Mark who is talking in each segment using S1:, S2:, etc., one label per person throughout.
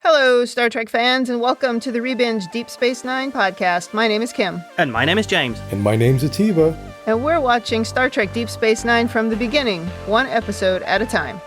S1: Hello, Star Trek fans, and welcome to the Rebinge Deep Space Nine podcast. My name is Kim.
S2: And my name is James.
S3: And my name's Attiba.
S1: And we're watching Star Trek Deep Space Nine from the beginning, one episode at a time.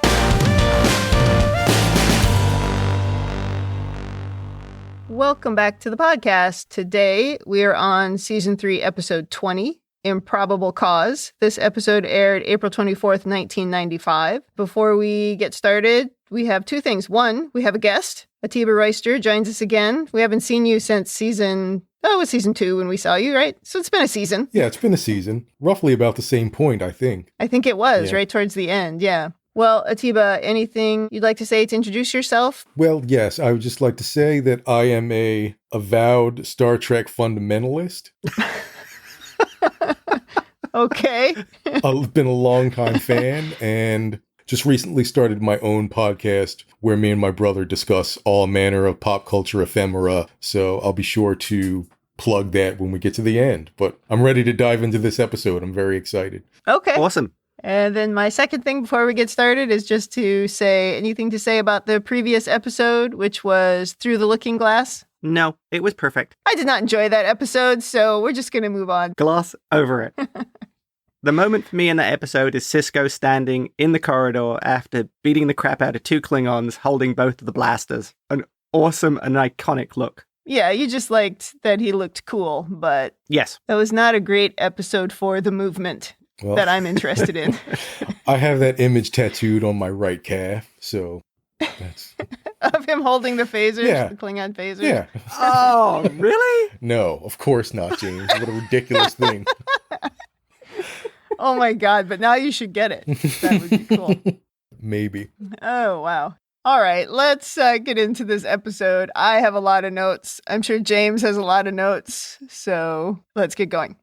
S1: Welcome back to the podcast. Today, we are on Season 3, Episode 20, Improbable Cause. This episode aired April 24th, 1995. Before we get started, we have two things. One, we have a guest. Attiba Royster joins us again. We haven't seen you since season 2 when we saw you, right? So it's been a season.
S3: Yeah, it's been a season. Roughly about the same point, I think.
S1: I think it was, right towards the end, yeah. Well, Attiba, anything you'd like to say to introduce yourself?
S3: Well, yes, I would just like to say that I am a avowed Star Trek fundamentalist.
S1: Okay.
S3: I've been a long-time fan and just recently started my own podcast where me and my brother discuss all manner of pop culture ephemera. So I'll be sure to plug that when we get to the end. But I'm ready to dive into this episode. I'm very excited.
S1: Okay.
S2: Awesome.
S1: And then my second thing before we get started is just to say anything to say about the previous episode, which was Through the Looking Glass.
S2: No, it was perfect.
S1: I did not enjoy that episode, so we're just going to move on.
S2: Glass over it. The moment for me in that episode is Sisko standing in the corridor after beating the crap out of two Klingons holding both of the blasters. An awesome and iconic look.
S1: Yeah, you just liked that he looked cool, but
S2: yes,
S1: that was not a great episode for the movement that I'm interested in.
S3: I have that image tattooed on my right calf, so that's...
S1: Of him holding the phasers,
S3: Yeah.
S1: the Klingon phasers?
S3: Yeah.
S2: Oh, really?
S3: No, of course not, James. What a ridiculous thing.
S1: Oh my God, but now you should get it. That would be cool.
S3: Maybe.
S1: Oh, wow. All right, let's get into this episode. I have a lot of notes. I'm sure James has a lot of notes, so let's get going.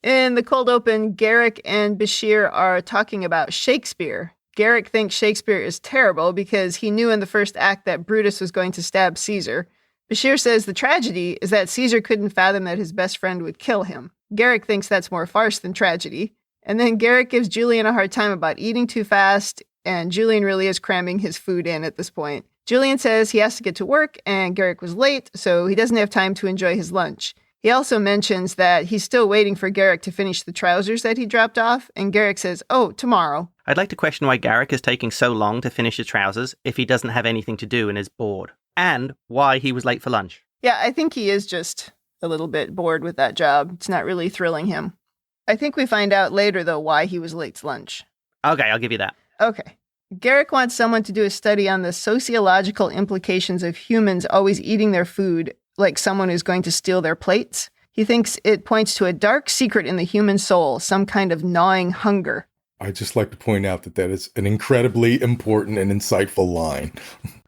S1: In the cold open, Garak and Bashir are talking about Shakespeare. Garak thinks Shakespeare is terrible because he knew in the first act that Brutus was going to stab Caesar. Bashir says the tragedy is that Caesar couldn't fathom that his best friend would kill him. Garak thinks that's more farce than tragedy. And then Garak gives Julian a hard time about eating too fast, and Julian really is cramming his food in at this point. Julian says he has to get to work, and Garak was late, so he doesn't have time to enjoy his lunch. He also mentions that he's still waiting for Garak to finish the trousers that he dropped off, and Garak says, "Oh, tomorrow."
S2: I'd like to question why Garak is taking so long to finish his trousers if he doesn't have anything to do and is bored. And why he was late for lunch.
S1: Yeah, I think he is just a little bit bored with that job. It's not really thrilling him. I think we find out later, though, why he was late to lunch.
S2: Okay, I'll give you that.
S1: Okay. Garak wants someone to do a study on the sociological implications of humans always eating their food like someone who's going to steal their plates. He thinks it points to a dark secret in the human soul, some kind of gnawing hunger.
S3: I'd just like to point out that is an incredibly important and insightful line.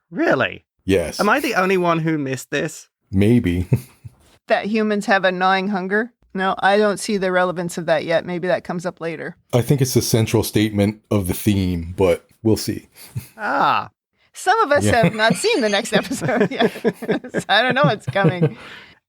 S2: Really?
S3: Yes.
S2: Am I the only one who missed this?
S3: Maybe.
S1: That humans have a gnawing hunger? No, I don't see the relevance of that yet. Maybe that comes up later.
S3: I think it's the central statement of the theme, but we'll see.
S2: Ah.
S1: Some of us have not seen the next episode yet. So I don't know what's coming.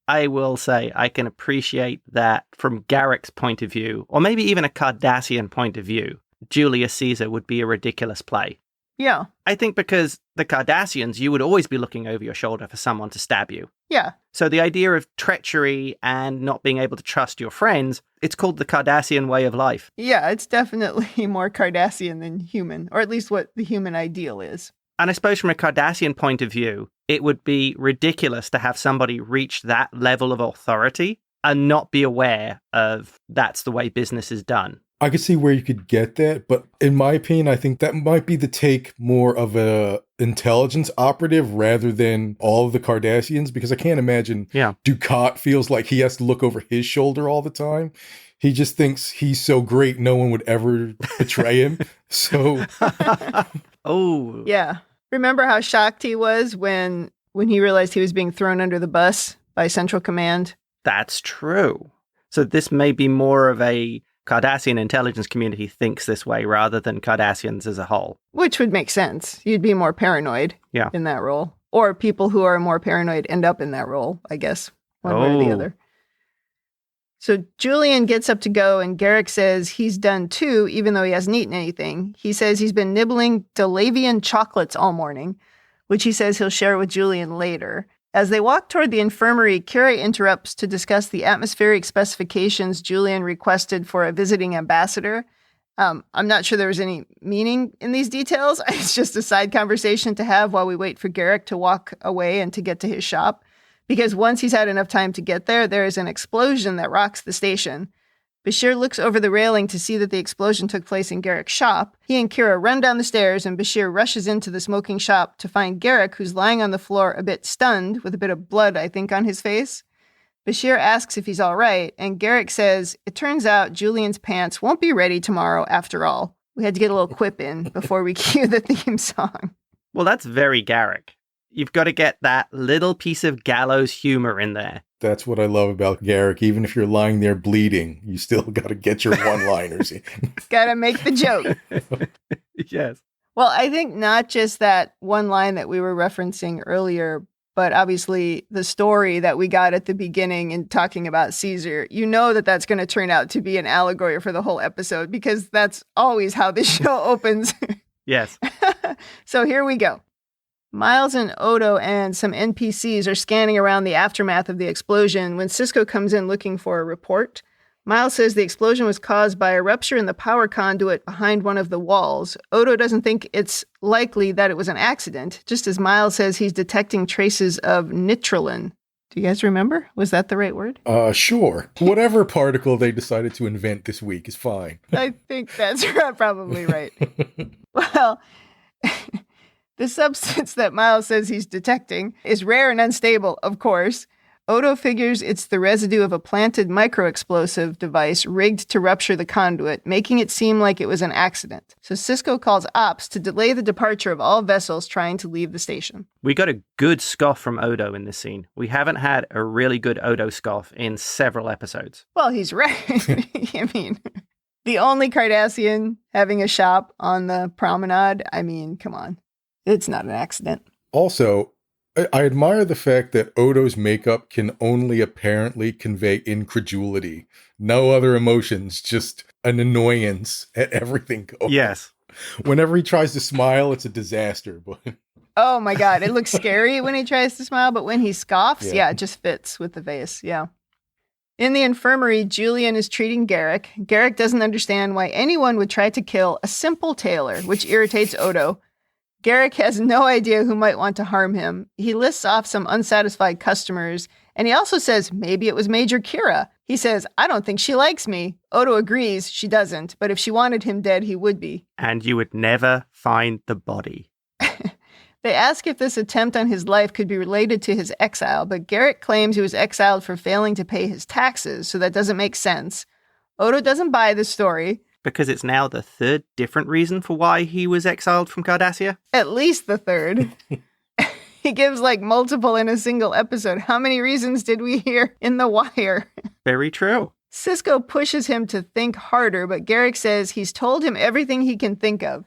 S2: I will say I can appreciate that from Garak's point of view, or maybe even a Cardassian point of view, Julius Caesar would be a ridiculous play.
S1: Yeah.
S2: I think because the Cardassians, you would always be looking over your shoulder for someone to stab you.
S1: Yeah.
S2: So the idea of treachery and not being able to trust your friends, it's called the Cardassian way of life.
S1: Yeah, it's definitely more Cardassian than human, or at least what the human ideal is.
S2: And I suppose from a Cardassian point of view, it would be ridiculous to have somebody reach that level of authority and not be aware of that's the way business is done.
S3: I could see where you could get that, but in my opinion, I think that might be the take more of a intelligence operative rather than all of the Cardassians, because I can't imagine Ducat feels like he has to look over his shoulder all the time. He just thinks he's so great, no one would ever betray him. So,
S2: oh,
S1: yeah. Remember how shocked he was when he realized he was being thrown under the bus by Central Command?
S2: That's true. So this may be more of a Cardassian intelligence community thinks this way rather than Cardassians as a whole.
S1: Which would make sense. You'd be more paranoid in that role. Or people who are more paranoid end up in that role, I guess. One way or the other. So Julian gets up to go, and Garak says he's done too, even though he hasn't eaten anything. He says he's been nibbling Delavian chocolates all morning, which he says he'll share with Julian later. As they walk toward the infirmary, Kira interrupts to discuss the atmospheric specifications Julian requested for a visiting ambassador. I'm not sure there was any meaning in these details. It's just a side conversation to have while we wait for Garak to walk away and to get to his shop. Because once he's had enough time to get there, there is an explosion that rocks the station. Bashir looks over the railing to see that the explosion took place in Garak's shop. He and Kira run down the stairs, and Bashir rushes into the smoking shop to find Garak, who's lying on the floor a bit stunned, with a bit of blood, I think, on his face. Bashir asks if he's all right, and Garak says, it turns out Julian's pants won't be ready tomorrow after all. We had to get a little quip in before we cue the theme song.
S2: Well, that's very Garak. You've got to get that little piece of gallows humor in there.
S3: That's what I love about Garak. Even if you're lying there bleeding, you still got to get your one-liners in.
S1: Got to make the joke.
S2: Yes.
S1: Well, I think not just that one line that we were referencing earlier, but obviously the story that we got at the beginning in talking about Caesar, you know that that's going to turn out to be an allegory for the whole episode, because that's always how this show opens.
S2: Yes.
S1: So here we go. Miles and Odo and some NPCs are scanning around the aftermath of the explosion when Sisko comes in looking for a report. Miles says the explosion was caused by a rupture in the power conduit behind one of the walls. Odo doesn't think it's likely that it was an accident, just as Miles says he's detecting traces of nitrogen. Do you guys remember? Was that the right word?
S3: Sure. Whatever particle they decided to invent this week is fine.
S1: I think that's probably right. Well, the substance that Miles says he's detecting is rare and unstable, of course. Odo figures it's the residue of a planted microexplosive device rigged to rupture the conduit, making it seem like it was an accident. So Sisko calls ops to delay the departure of all vessels trying to leave the station.
S2: We got a good scoff from Odo in this scene. We haven't had a really good Odo scoff in several episodes.
S1: Well, he's right. I mean, the only Cardassian having a shop on the promenade, I mean, come on. It's not an accident.
S3: Also, I admire the fact that Odo's makeup can only apparently convey incredulity. No other emotions, just an annoyance at everything going.
S2: Yes.
S3: Whenever he tries to smile, it's a disaster. But
S1: oh my God, it looks scary when he tries to smile, but when he scoffs, yeah, it just fits with the face, yeah. In the infirmary, Julian is treating Garak. Garak doesn't understand why anyone would try to kill a simple tailor, which irritates Odo. Garak has no idea who might want to harm him. He lists off some unsatisfied customers, and he also says maybe it was Major Kira. He says, I don't think she likes me. Odo agrees she doesn't, but if she wanted him dead, he would be.
S2: And you would never find the body.
S1: They ask if this attempt on his life could be related to his exile, but Garak claims he was exiled for failing to pay his taxes, so that doesn't make sense. Odo doesn't buy the story.
S2: Because it's now the third different reason for why he was exiled from Cardassia?
S1: At least the third. He gives like multiple in a single episode. How many reasons did we hear in The Wire?
S2: Very true.
S1: Sisko pushes him to think harder, but Garak says he's told him everything he can think of.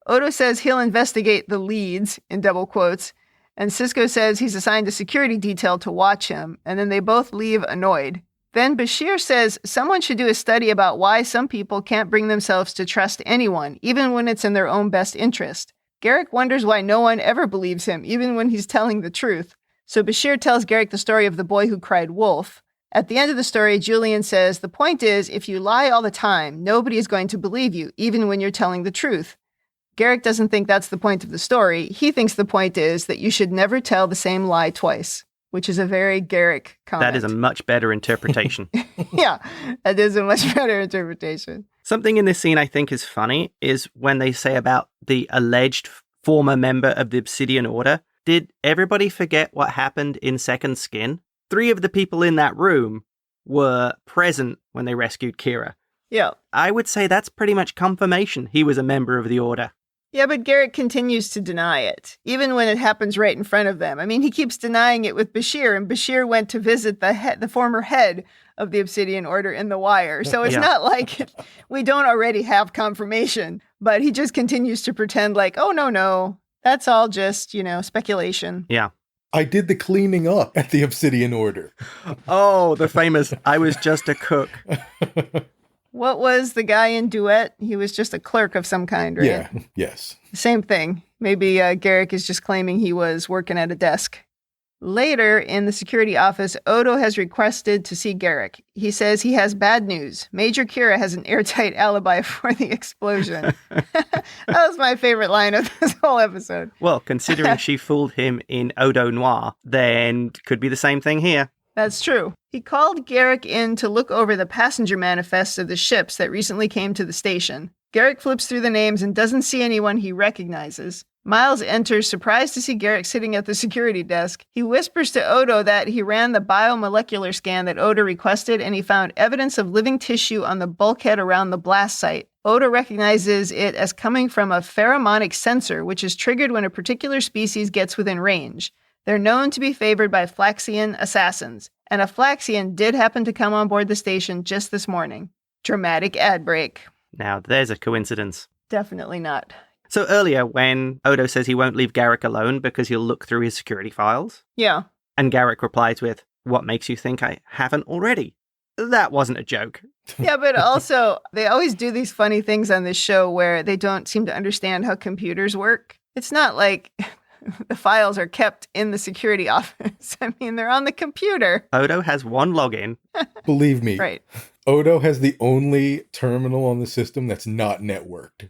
S1: Odo says he'll investigate the leads, in double quotes, and Sisko says he's assigned a security detail to watch him, and then they both leave annoyed. Then Bashir says someone should do a study about why some people can't bring themselves to trust anyone, even when it's in their own best interest. Garak wonders why no one ever believes him, even when he's telling the truth. So Bashir tells Garak the story of the boy who cried wolf. At the end of the story, Julian says, the point is, if you lie all the time, nobody is going to believe you, even when you're telling the truth. Garak doesn't think that's the point of the story. He thinks the point is that you should never tell the same lie twice. Which is a very Garak comment.
S2: That is a much better interpretation.
S1: Yeah, that is a much better interpretation.
S2: Something in this scene I think is funny is when they say about the alleged former member of the Obsidian Order. Did everybody forget what happened in Second Skin? 3 of the people in that room were present when they rescued Kira.
S1: Yeah.
S2: I would say that's pretty much confirmation he was a member of the Order.
S1: Yeah, but Garak continues to deny it, even when it happens right in front of them. I mean, he keeps denying it with Bashir, and Bashir went to visit the former head of the Obsidian Order in The Wire. So it's not like we don't already have confirmation, but he just continues to pretend like, oh, no, that's all just, speculation.
S2: Yeah.
S3: I did the cleaning up at the Obsidian Order.
S2: Oh, the famous, I was just a cook. What
S1: was the guy in Duet? He was just a clerk of some kind, right?
S3: Yeah, yes.
S1: Same thing. Maybe Garak is just claiming he was working at a desk. Later, in the security office, Odo has requested to see Garak. He says he has bad news. Major Kira has an airtight alibi for the explosion. That was my favorite line of this whole episode.
S2: Well, considering she fooled him in Odo Noir, then could be the same thing here.
S1: That's true. He called Garak in to look over the passenger manifests of the ships that recently came to the station. Garak flips through the names and doesn't see anyone he recognizes. Miles enters, surprised to see Garak sitting at the security desk. He whispers to Odo that he ran the biomolecular scan that Odo requested, and he found evidence of living tissue on the bulkhead around the blast site. Odo recognizes it as coming from a pheromonic sensor, which is triggered when a particular species gets within range. They're known to be favored by Flaxian assassins, and a Flaxian did happen to come on board the station just this morning. Dramatic ad break.
S2: Now, there's a coincidence.
S1: Definitely not.
S2: So earlier, when Odo says he won't leave Garak alone because he'll look through his security files.
S1: Yeah.
S2: And Garak replies with, "What makes you think I haven't already?" That wasn't a joke.
S1: Yeah, but also, they always do these funny things on this show where they don't seem to understand how computers work. It's not like the files are kept in the security office. I mean, they're on the computer.
S2: Odo has one login.
S3: Believe me.
S1: Right.
S3: Odo has the only terminal on the system that's not networked.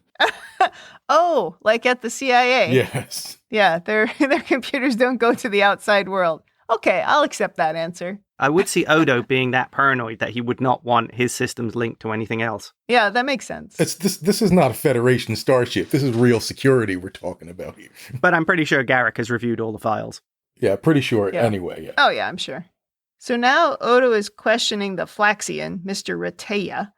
S1: Oh, like at the CIA.
S3: Yes.
S1: Yeah, their computers don't go to the outside world. Okay, I'll accept that answer.
S2: I would see Odo being that paranoid that he would not want his systems linked to anything else.
S1: Yeah, that makes sense.
S3: This is not a Federation starship. This is real security we're talking about here.
S2: But I'm pretty sure Garak has reviewed all the files.
S3: Yeah, pretty sure.
S1: Yeah.
S3: Anyway, yeah.
S1: Oh, yeah, I'm sure. So now Odo is questioning the Flaxian, Mr. Rateya.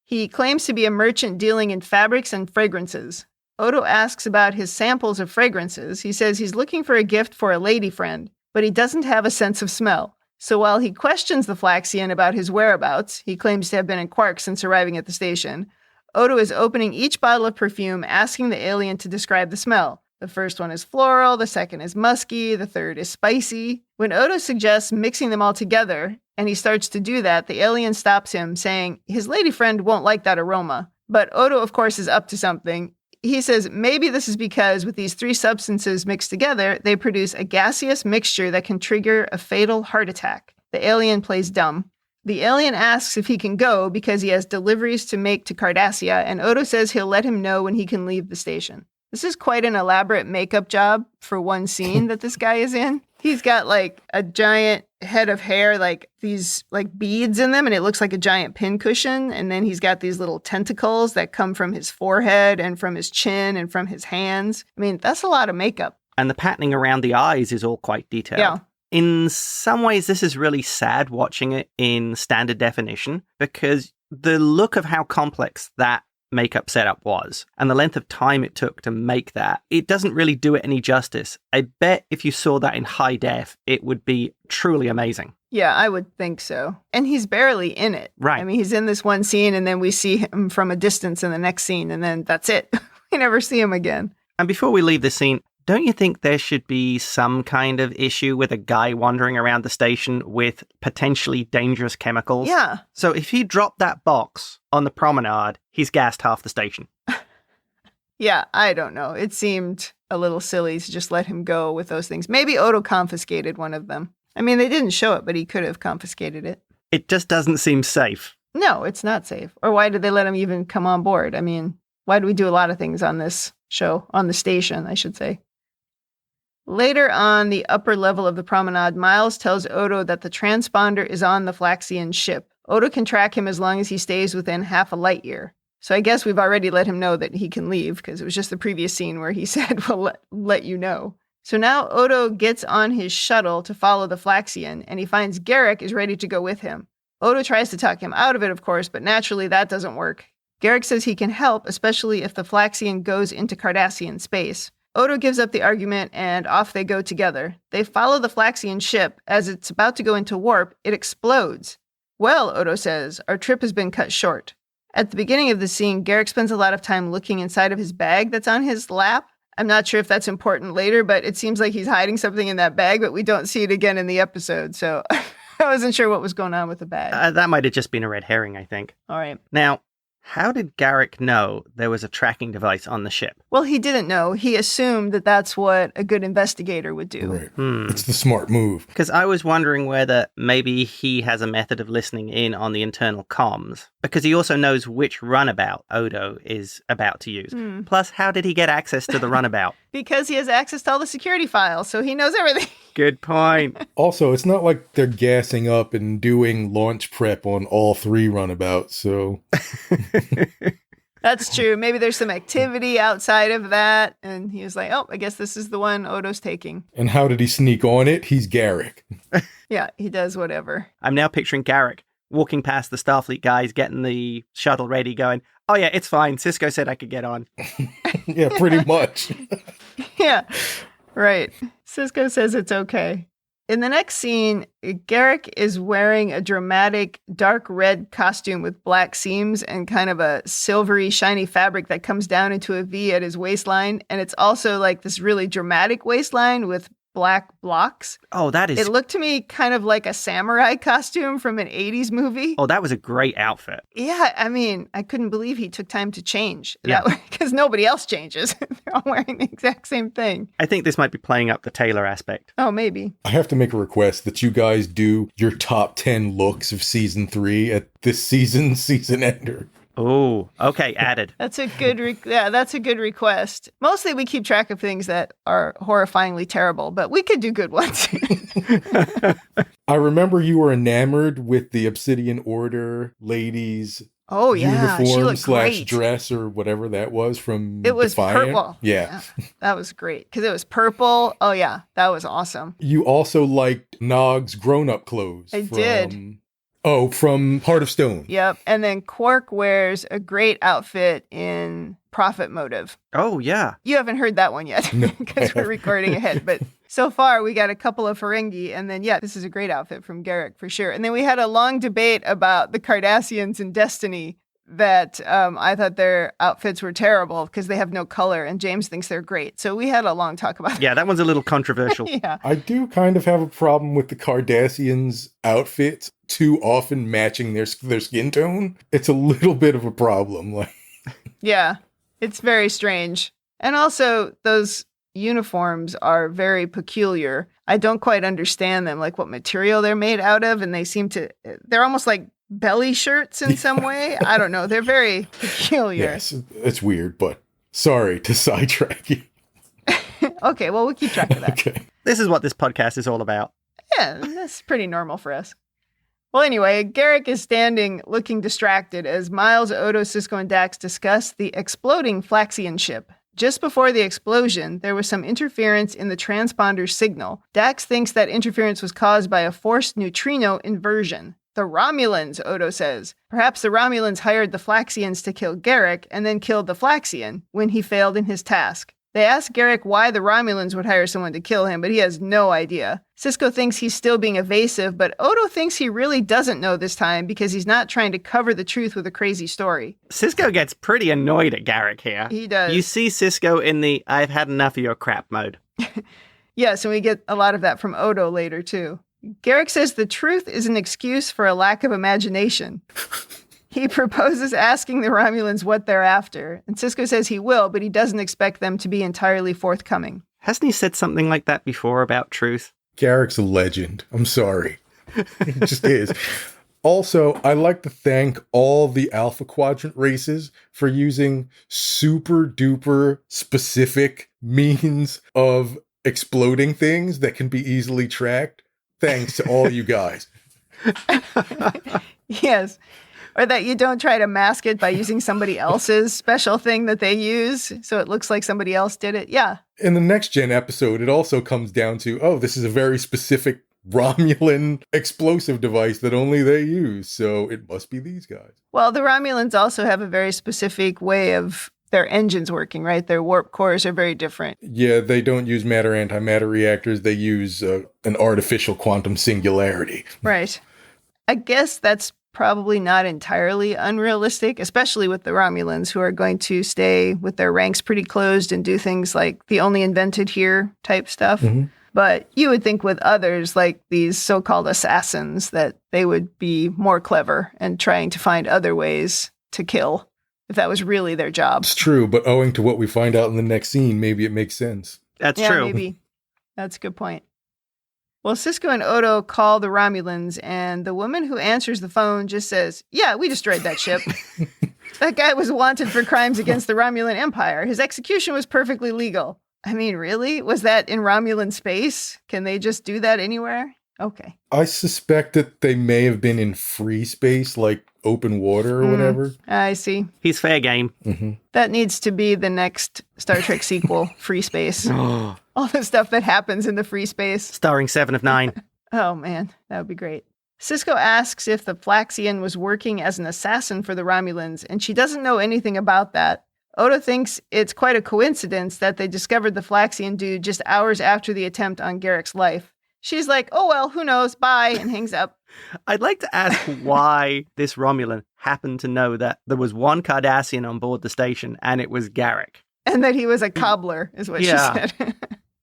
S1: He claims to be a merchant dealing in fabrics and fragrances. Odo asks about his samples of fragrances. He says he's looking for a gift for a lady friend, but he doesn't have a sense of smell. So while he questions the Flaxian about his whereabouts, he claims to have been in Quark since arriving at the station, Odo is opening each bottle of perfume, asking the alien to describe the smell. The first one is floral, the second is musky, the third is spicy. When Odo suggests mixing them all together, and he starts to do that, the alien stops him, saying his lady friend won't like that aroma. But Odo, of course, is up to something. He says maybe this is because with these three substances mixed together, they produce a gaseous mixture that can trigger a fatal heart attack. The alien plays dumb. The alien asks if he can go because he has deliveries to make to Cardassia, and Odo says he'll let him know when he can leave the station. This is quite an elaborate makeup job for one scene that this guy is in. He's got like a giant head of hair, like these like beads in them, and it looks like a giant pincushion. And then he's got these little tentacles that come from his forehead and from his chin and from his hands. I mean, that's a lot of makeup.
S2: And the patterning around the eyes is all quite detailed.
S1: Yeah.
S2: In some ways, this is really sad watching it in standard definition because the look of how complex that makeup setup was and the length of time it took to make that, it doesn't really do it any justice. I bet if you saw that in high def, it would be truly amazing.
S1: Yeah, I would think so. And he's barely in it.
S2: Right.
S1: I mean, he's in this one scene and then we see him from a distance in the next scene and then that's it. We never see him again.
S2: And before we leave this scene, don't you think there should be some kind of issue with a guy wandering around the station with potentially dangerous chemicals?
S1: Yeah.
S2: So if he dropped that box on the promenade, he's gassed half the station.
S1: Yeah, I don't know. It seemed a little silly to just let him go with those things. Maybe Odo confiscated one of them. I mean, they didn't show it, but he could have confiscated it.
S2: It just doesn't seem safe.
S1: No, it's not safe. Or why did they let him even come on board? I mean, why do we do a lot of things on this show? On the station, I should say. Later on the upper level of the promenade, Miles tells Odo that the transponder is on the Flaxian ship. Odo can track him as long as he stays within half a light year. So I guess we've already let him know that he can leave because it was just the previous scene where he said, we'll let you know. So now Odo gets on his shuttle to follow the Flaxian, and he finds Garak is ready to go with him. Odo tries to talk him out of it, of course, but naturally that doesn't work. Garak says he can help, especially if the Flaxian goes into Cardassian space. Odo gives up the argument, and off they go together. They follow the Flaxian ship. As it's about to go into warp, it explodes. Well, Odo says, our trip has been cut short. At the beginning of the scene, Garak spends a lot of time looking inside of his bag that's on his lap. I'm not sure if that's important later, but it seems like he's hiding something in that bag, but we don't see it again in the episode, so I wasn't sure what was going on with the bag.
S2: That might have just been a red herring, I think.
S1: All right.
S2: Now, How did Garak know there was a tracking device on the ship?
S1: Well, he didn't know. He assumed that that's what a good investigator would do.
S3: Right. It's the smart move.
S2: Because I was wondering whether maybe he has a method of listening in on the internal comms. Because he also knows which runabout Odo is about to use. Plus, how did he get access to the runabout?
S1: Because he has access to all the security files, so he knows everything.
S2: Good point.
S3: Also, it's not like they're gassing up and doing launch prep on all 3 runabouts, so...
S1: That's true. Maybe there's some activity outside of that, and he was like, oh, I guess this is the one Odo's taking.
S3: And how did he sneak on it? He's Garak.
S1: Yeah, he does whatever.
S2: I'm now picturing Garak walking past the Starfleet guys, getting the shuttle ready, going, oh yeah, it's fine. Cisco said I could get on.
S3: Yeah, pretty much.
S1: Yeah, right. Cisco says it's okay. In the next scene, Garak is wearing a dramatic dark red costume with black seams and kind of a silvery, shiny fabric that comes down into a V at his waistline. And it's also like this really dramatic waistline with black blocks.
S2: Oh, that is...
S1: It looked to me kind of like a samurai costume from an 80s movie.
S2: Oh, that was a great outfit.
S1: Yeah, I mean, I couldn't believe he took time to change.
S2: Yeah.
S1: Because nobody else changes. They're all wearing the exact same thing.
S2: I think this might be playing up the Taylor aspect.
S1: Oh, maybe.
S3: I have to make a request that you guys do your top 10 looks of season 3 at this season ender.
S2: Oh, okay, added.
S1: That's a good that's a good request. Mostly we keep track of things that are horrifyingly terrible, but we could do good ones.
S3: I remember you were enamored with the Obsidian Order ladies.
S1: Oh yeah,
S3: uniform
S1: she
S3: /
S1: great.
S3: dress or whatever that was from
S1: It was
S3: Defiant.
S1: purple.
S3: Yeah.
S1: That was great because it was purple. Oh yeah, that was awesome.
S3: You also liked Nog's grown-up clothes.
S1: I did.
S3: Oh, from Heart of Stone.
S1: Yep. And then Quark wears a great outfit in Prophet Motive.
S2: Oh, yeah.
S1: You haven't heard that one yet because we're recording ahead. But so far, we got a couple of Ferengi. And then, yeah, this is a great outfit from Garak for sure. And then we had a long debate about the Cardassians in Destiny that I thought their outfits were terrible because they have no color. And James thinks they're great. So we had a long talk about that.
S2: Yeah, that one's a little controversial.
S1: Yeah.
S3: I do kind of have a problem with the Cardassians' outfits too often matching their skin tone. It's a little bit of a problem.
S1: Yeah, it's very strange. And also, those uniforms are very peculiar. I don't quite understand them, like what material they're made out of. And they're almost like belly shirts in some way. I don't know. They're very peculiar.
S3: Yes, it's weird, but sorry to sidetrack you.
S1: Okay, well, we'll keep track of that.
S3: Okay.
S2: This is what this podcast is all about.
S1: Yeah, that's pretty normal for us. Well, anyway, Garak is standing looking distracted as Miles, Odo, Cisco, and Dax discuss the exploding Flaxian ship. Just before the explosion, there was some interference in the transponder signal. Dax thinks that interference was caused by a forced neutrino inversion. The Romulans, Odo says. Perhaps the Romulans hired the Flaxians to kill Garak and then killed the Flaxian when he failed in his task. They ask Garak why the Romulans would hire someone to kill him, but he has no idea. Cisco thinks he's still being evasive, but Odo thinks he really doesn't know this time because he's not trying to cover the truth with a crazy story.
S2: Cisco gets pretty annoyed at Garak here.
S1: He does.
S2: You see Cisco in the I've had enough of your crap mode.
S1: Yes, and we get a lot of that from Odo later, too. Garak says the truth is an excuse for a lack of imagination. He proposes asking the Romulans what they're after, and Cisco says he will, but he doesn't expect them to be entirely forthcoming.
S2: Hasn't he said something like that before about truth?
S3: Garak's a legend. I'm sorry. He just is. Also, I'd like to thank all the Alpha Quadrant races for using super duper specific means of exploding things that can be easily tracked. Thanks to all you guys.
S1: Yes. Or that you don't try to mask it by using somebody else's special thing that they use so it looks like somebody else did it. Yeah.
S3: In the Next Gen episode, it also comes down to, oh, this is a very specific Romulan explosive device that only they use, so it must be these guys.
S1: Well, the Romulans also have a very specific way of their engines working, right? Their warp cores are very different.
S3: Yeah, they don't use matter-antimatter reactors. They use an artificial quantum singularity.
S1: Right. I guess that's probably not entirely unrealistic, especially with the Romulans, who are going to stay with their ranks pretty closed and do things like the only invented here type stuff. Mm-hmm. But you would think with others, like these so-called assassins, that they would be more clever and trying to find other ways to kill. if that was really their job.
S3: It's true, but owing to what we find out in the next scene, maybe it makes sense.
S2: That's true.
S1: Maybe. That's a good point. Well, Sisko and Odo call the Romulans, and the woman who answers the phone just says, yeah, we destroyed that ship. That guy was wanted for crimes against the Romulan Empire. His execution was perfectly legal. I mean, really? Was that in Romulan space? Can they just do that anywhere? Okay.
S3: I suspect that they may have been in free space, like open water or whatever.
S1: I see.
S2: He's fair game.
S3: Mm-hmm.
S1: That needs to be the next Star Trek sequel, Free Space. All the stuff that happens in the free space.
S2: Starring 7 of 9.
S1: Oh, man. That would be great. Sisko asks if the Flaxian was working as an assassin for the Romulans, and she doesn't know anything about that. Odo thinks it's quite a coincidence that they discovered the Flaxian dude just hours after the attempt on Garak's life. She's like, oh, well, who knows? Bye, and hangs up.
S2: I'd like to ask why this Romulan happened to know that there was one Cardassian on board the station, and it was Garak.
S1: And that he was a cobbler, is what she said.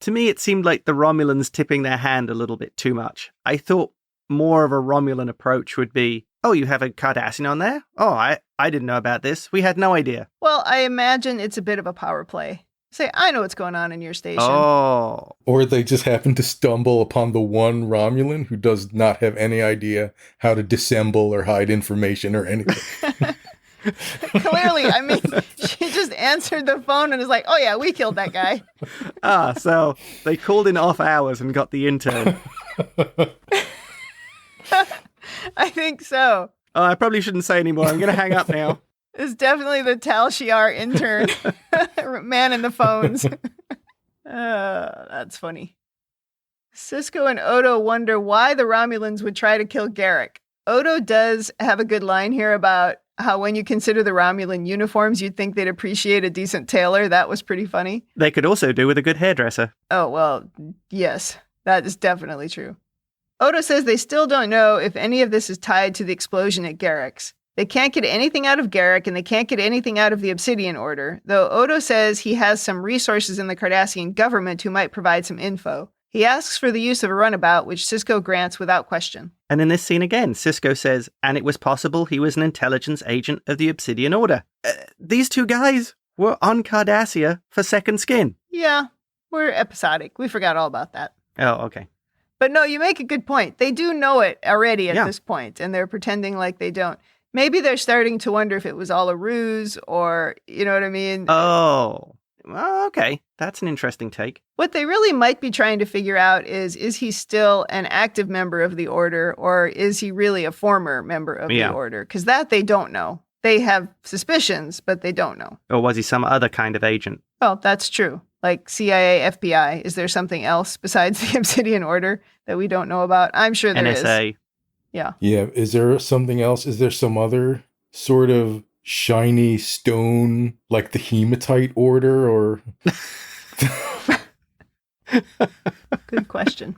S2: To me, it seemed like the Romulans tipping their hand a little bit too much. I thought more of a Romulan approach would be, oh, you have a Cardassian on there? Oh, I didn't know about this. We had no idea.
S1: Well, I imagine it's a bit of a power play. Say, I know what's going on in your station.
S2: Oh.
S3: Or they just happen to stumble upon the one Romulan who does not have any idea how to dissemble or hide information or anything.
S1: Clearly, I mean, she just answered the phone and is like, oh yeah, we killed that guy.
S2: So they called in off hours and got the intern.
S1: I think so.
S2: Oh, I probably shouldn't say anymore. I'm going to hang up now.
S1: It's definitely the Tal Shiar intern. Man in the phones. That's funny. Sisko and Odo wonder why the Romulans would try to kill Garak. Odo does have a good line here about how when you consider the Romulan uniforms, you'd think they'd appreciate a decent tailor. That was pretty funny.
S2: They could also do with a good hairdresser.
S1: Oh, well, yes, that is definitely true. Odo says they still don't know if any of this is tied to the explosion at Garak's. They can't get anything out of Garak, and they can't get anything out of the Obsidian Order, though Odo says he has some resources in the Cardassian government who might provide some info. He asks for the use of a runabout, which Sisko grants without question.
S2: And in this scene again, Sisko says, and it was possible he was an intelligence agent of the Obsidian Order. These two guys were on Cardassia for Second Skin.
S1: Yeah, we're episodic. We forgot all about that.
S2: Oh, okay.
S1: But no, you make a good point. They do know it already at this point, and they're pretending like they don't. Maybe they're starting to wonder if it was all a ruse or, you know what I mean?
S2: Oh, well, okay. That's an interesting take.
S1: What they really might be trying to figure out is he still an active member of the Order, or is he really a former member of the Order? Because that they don't know. They have suspicions, but they don't know.
S2: Or was he some other kind of agent?
S1: Well, that's true. Like CIA, FBI. Is there something else besides the Obsidian Order that we don't know about? I'm sure there is.
S2: NSA.
S1: Yeah.
S3: Yeah. Is there something else? Is there some other sort of shiny stone, like the hematite order, or?
S1: Good question.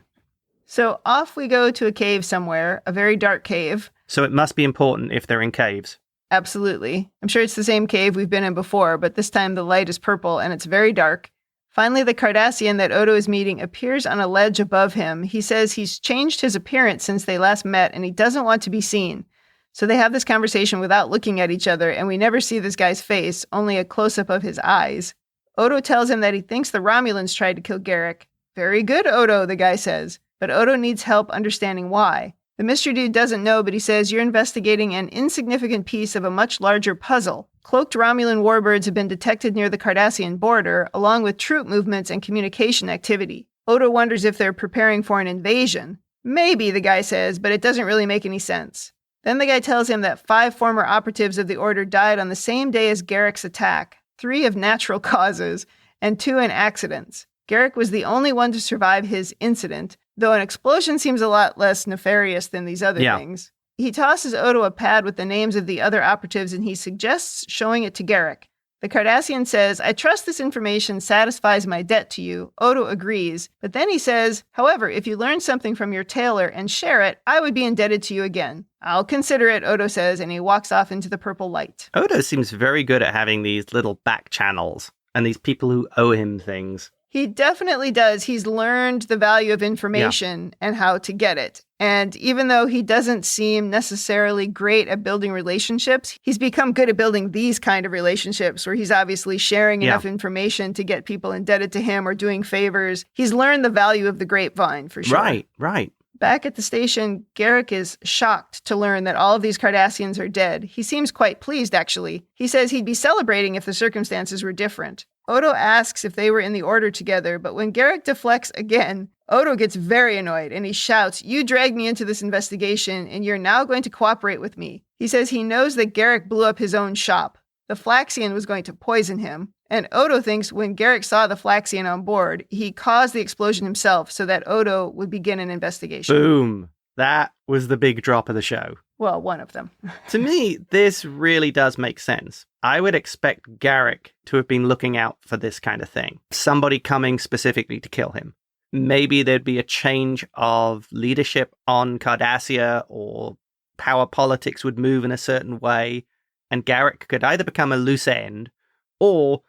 S1: So off we go to a cave somewhere, a very dark cave.
S2: So it must be important if they're in caves.
S1: Absolutely. I'm sure it's the same cave we've been in before, but this time the light is purple and it's very dark. Finally, the Cardassian that Odo is meeting appears on a ledge above him. He says he's changed his appearance since they last met and he doesn't want to be seen. So they have this conversation without looking at each other, and we never see this guy's face, only a close-up of his eyes. Odo tells him that he thinks the Romulans tried to kill Garak. Very good, Odo, the guy says. But Odo needs help understanding why. The mystery dude doesn't know, but he says you're investigating an insignificant piece of a much larger puzzle. Cloaked Romulan warbirds have been detected near the Cardassian border, along with troop movements and communication activity. Odo wonders if they're preparing for an invasion. Maybe, the guy says, but it doesn't really make any sense. Then the guy tells him that 5 former operatives of the Order died on the same day as Garak's attack, 3 of natural causes, and 2 in accidents. Garak was the only one to survive his incident, though an explosion seems a lot less nefarious than these other things. He tosses Odo a pad with the names of the other operatives and he suggests showing it to Garak. The Cardassian says, I trust this information satisfies my debt to you. Odo agrees, but then he says, however, if you learn something from your tailor and share it, I would be indebted to you again. I'll consider it, Odo says, and he walks off into the purple light.
S2: Odo seems very good at having these little back channels and these people who owe him things.
S1: He definitely does. He's learned the value of information and how to get it. And even though he doesn't seem necessarily great at building relationships, he's become good at building these kind of relationships where he's obviously sharing enough information to get people indebted to him or doing favors. He's learned the value of the grapevine for sure.
S2: Right.
S1: Back at the station, Garak is shocked to learn that all of these Cardassians are dead. He seems quite pleased, actually. He says he'd be celebrating if the circumstances were different. Odo asks if they were in the Order together, but when Garak deflects again, Odo gets very annoyed and he shouts, "You dragged me into this investigation and you're now going to cooperate with me." He says he knows that Garak blew up his own shop. The Flaxian was going to poison him. And Odo thinks when Garak saw the Flaxian on board, he caused the explosion himself so that Odo would begin an investigation.
S2: Boom. That was the big drop of the show.
S1: Well, one of them.
S2: To me, this really does make sense. I would expect Garak to have been looking out for this kind of thing. Somebody coming specifically to kill him. Maybe there'd be a change of leadership on Cardassia, or power politics would move in a certain way, and Garak could either become a loose end or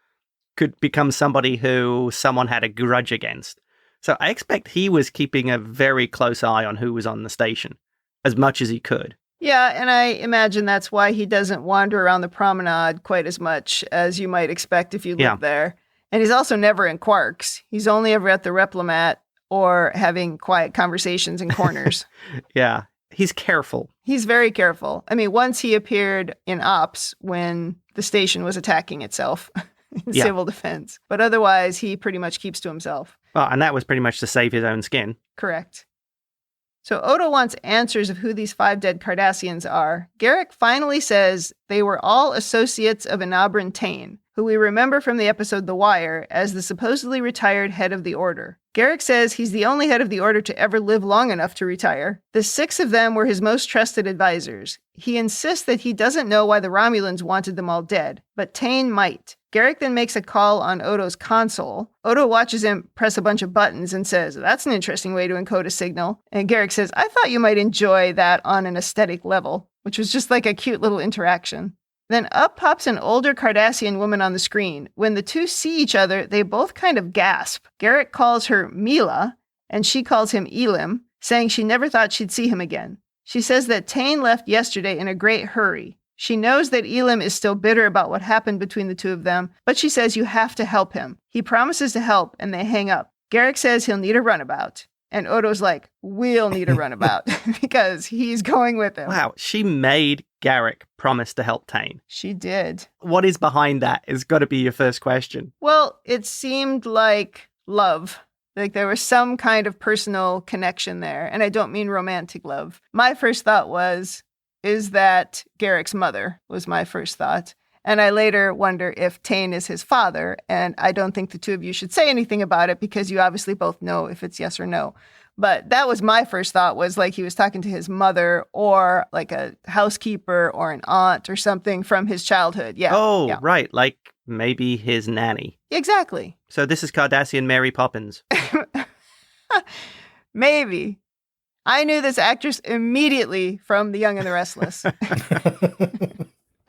S2: could become somebody who someone had a grudge against. So I expect he was keeping a very close eye on who was on the station, as much as he could.
S1: Yeah, and I imagine that's why he doesn't wander around the promenade quite as much as you might expect if you live there. And he's also never in Quarks. He's only ever at the Replomat or having quiet conversations in corners.
S2: Yeah, he's careful.
S1: He's very careful. I mean, once he appeared in Ops when the station was attacking itself in civil defense. But otherwise, he pretty much keeps to himself.
S2: Well, and that was pretty much to save his own skin.
S1: Correct. So Odo wants answers of who these 5 dead Cardassians are. Garak finally says they were all associates of Enabran Tain, who we remember from the episode The Wire as the supposedly retired head of the Order. Garak says he's the only head of the Order to ever live long enough to retire. The 6 of them were his most trusted advisors. He insists that he doesn't know why the Romulans wanted them all dead, but Tain might. Garak then makes a call on Odo's console. Odo watches him press a bunch of buttons and says, "That's an interesting way to encode a signal." And Garak says, "I thought you might enjoy that on an aesthetic level," which was just like a cute little interaction. Then up pops an older Cardassian woman on the screen. When the two see each other, they both kind of gasp. Garak calls her Mila, and she calls him Elim, saying she never thought she'd see him again. She says that Tain left yesterday in a great hurry. She knows that Elim is still bitter about what happened between the two of them, but she says you have to help him. He promises to help, and they hang up. Garak says he'll need a runabout. And Odo's like, "We'll need a runabout," because he's going with him.
S2: Wow, she made Garak promise to help Tain.
S1: She did.
S2: What is behind that has got to be your first question.
S1: Well, it seemed like love. Like there was some kind of personal connection there. And I don't mean romantic love. My first thought was, is that Garak's mother was my first thought. And I later wonder if Tain is his father. And I don't think the two of you should say anything about it because you obviously both know if it's yes or no. But that was my first thought, was like he was talking to his mother or like a housekeeper or an aunt or something from his childhood. Yeah.
S2: Oh,
S1: yeah.
S2: Right. Like maybe his nanny.
S1: Exactly.
S2: So this is Cardassian Mary Poppins.
S1: Maybe. I knew this actress immediately from The Young and the Restless.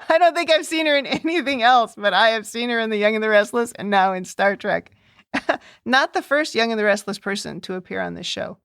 S1: I don't think I've seen her in anything else, but I have seen her in The Young and the Restless and now in Star Trek. Not the first Young and the Restless person to appear on this show.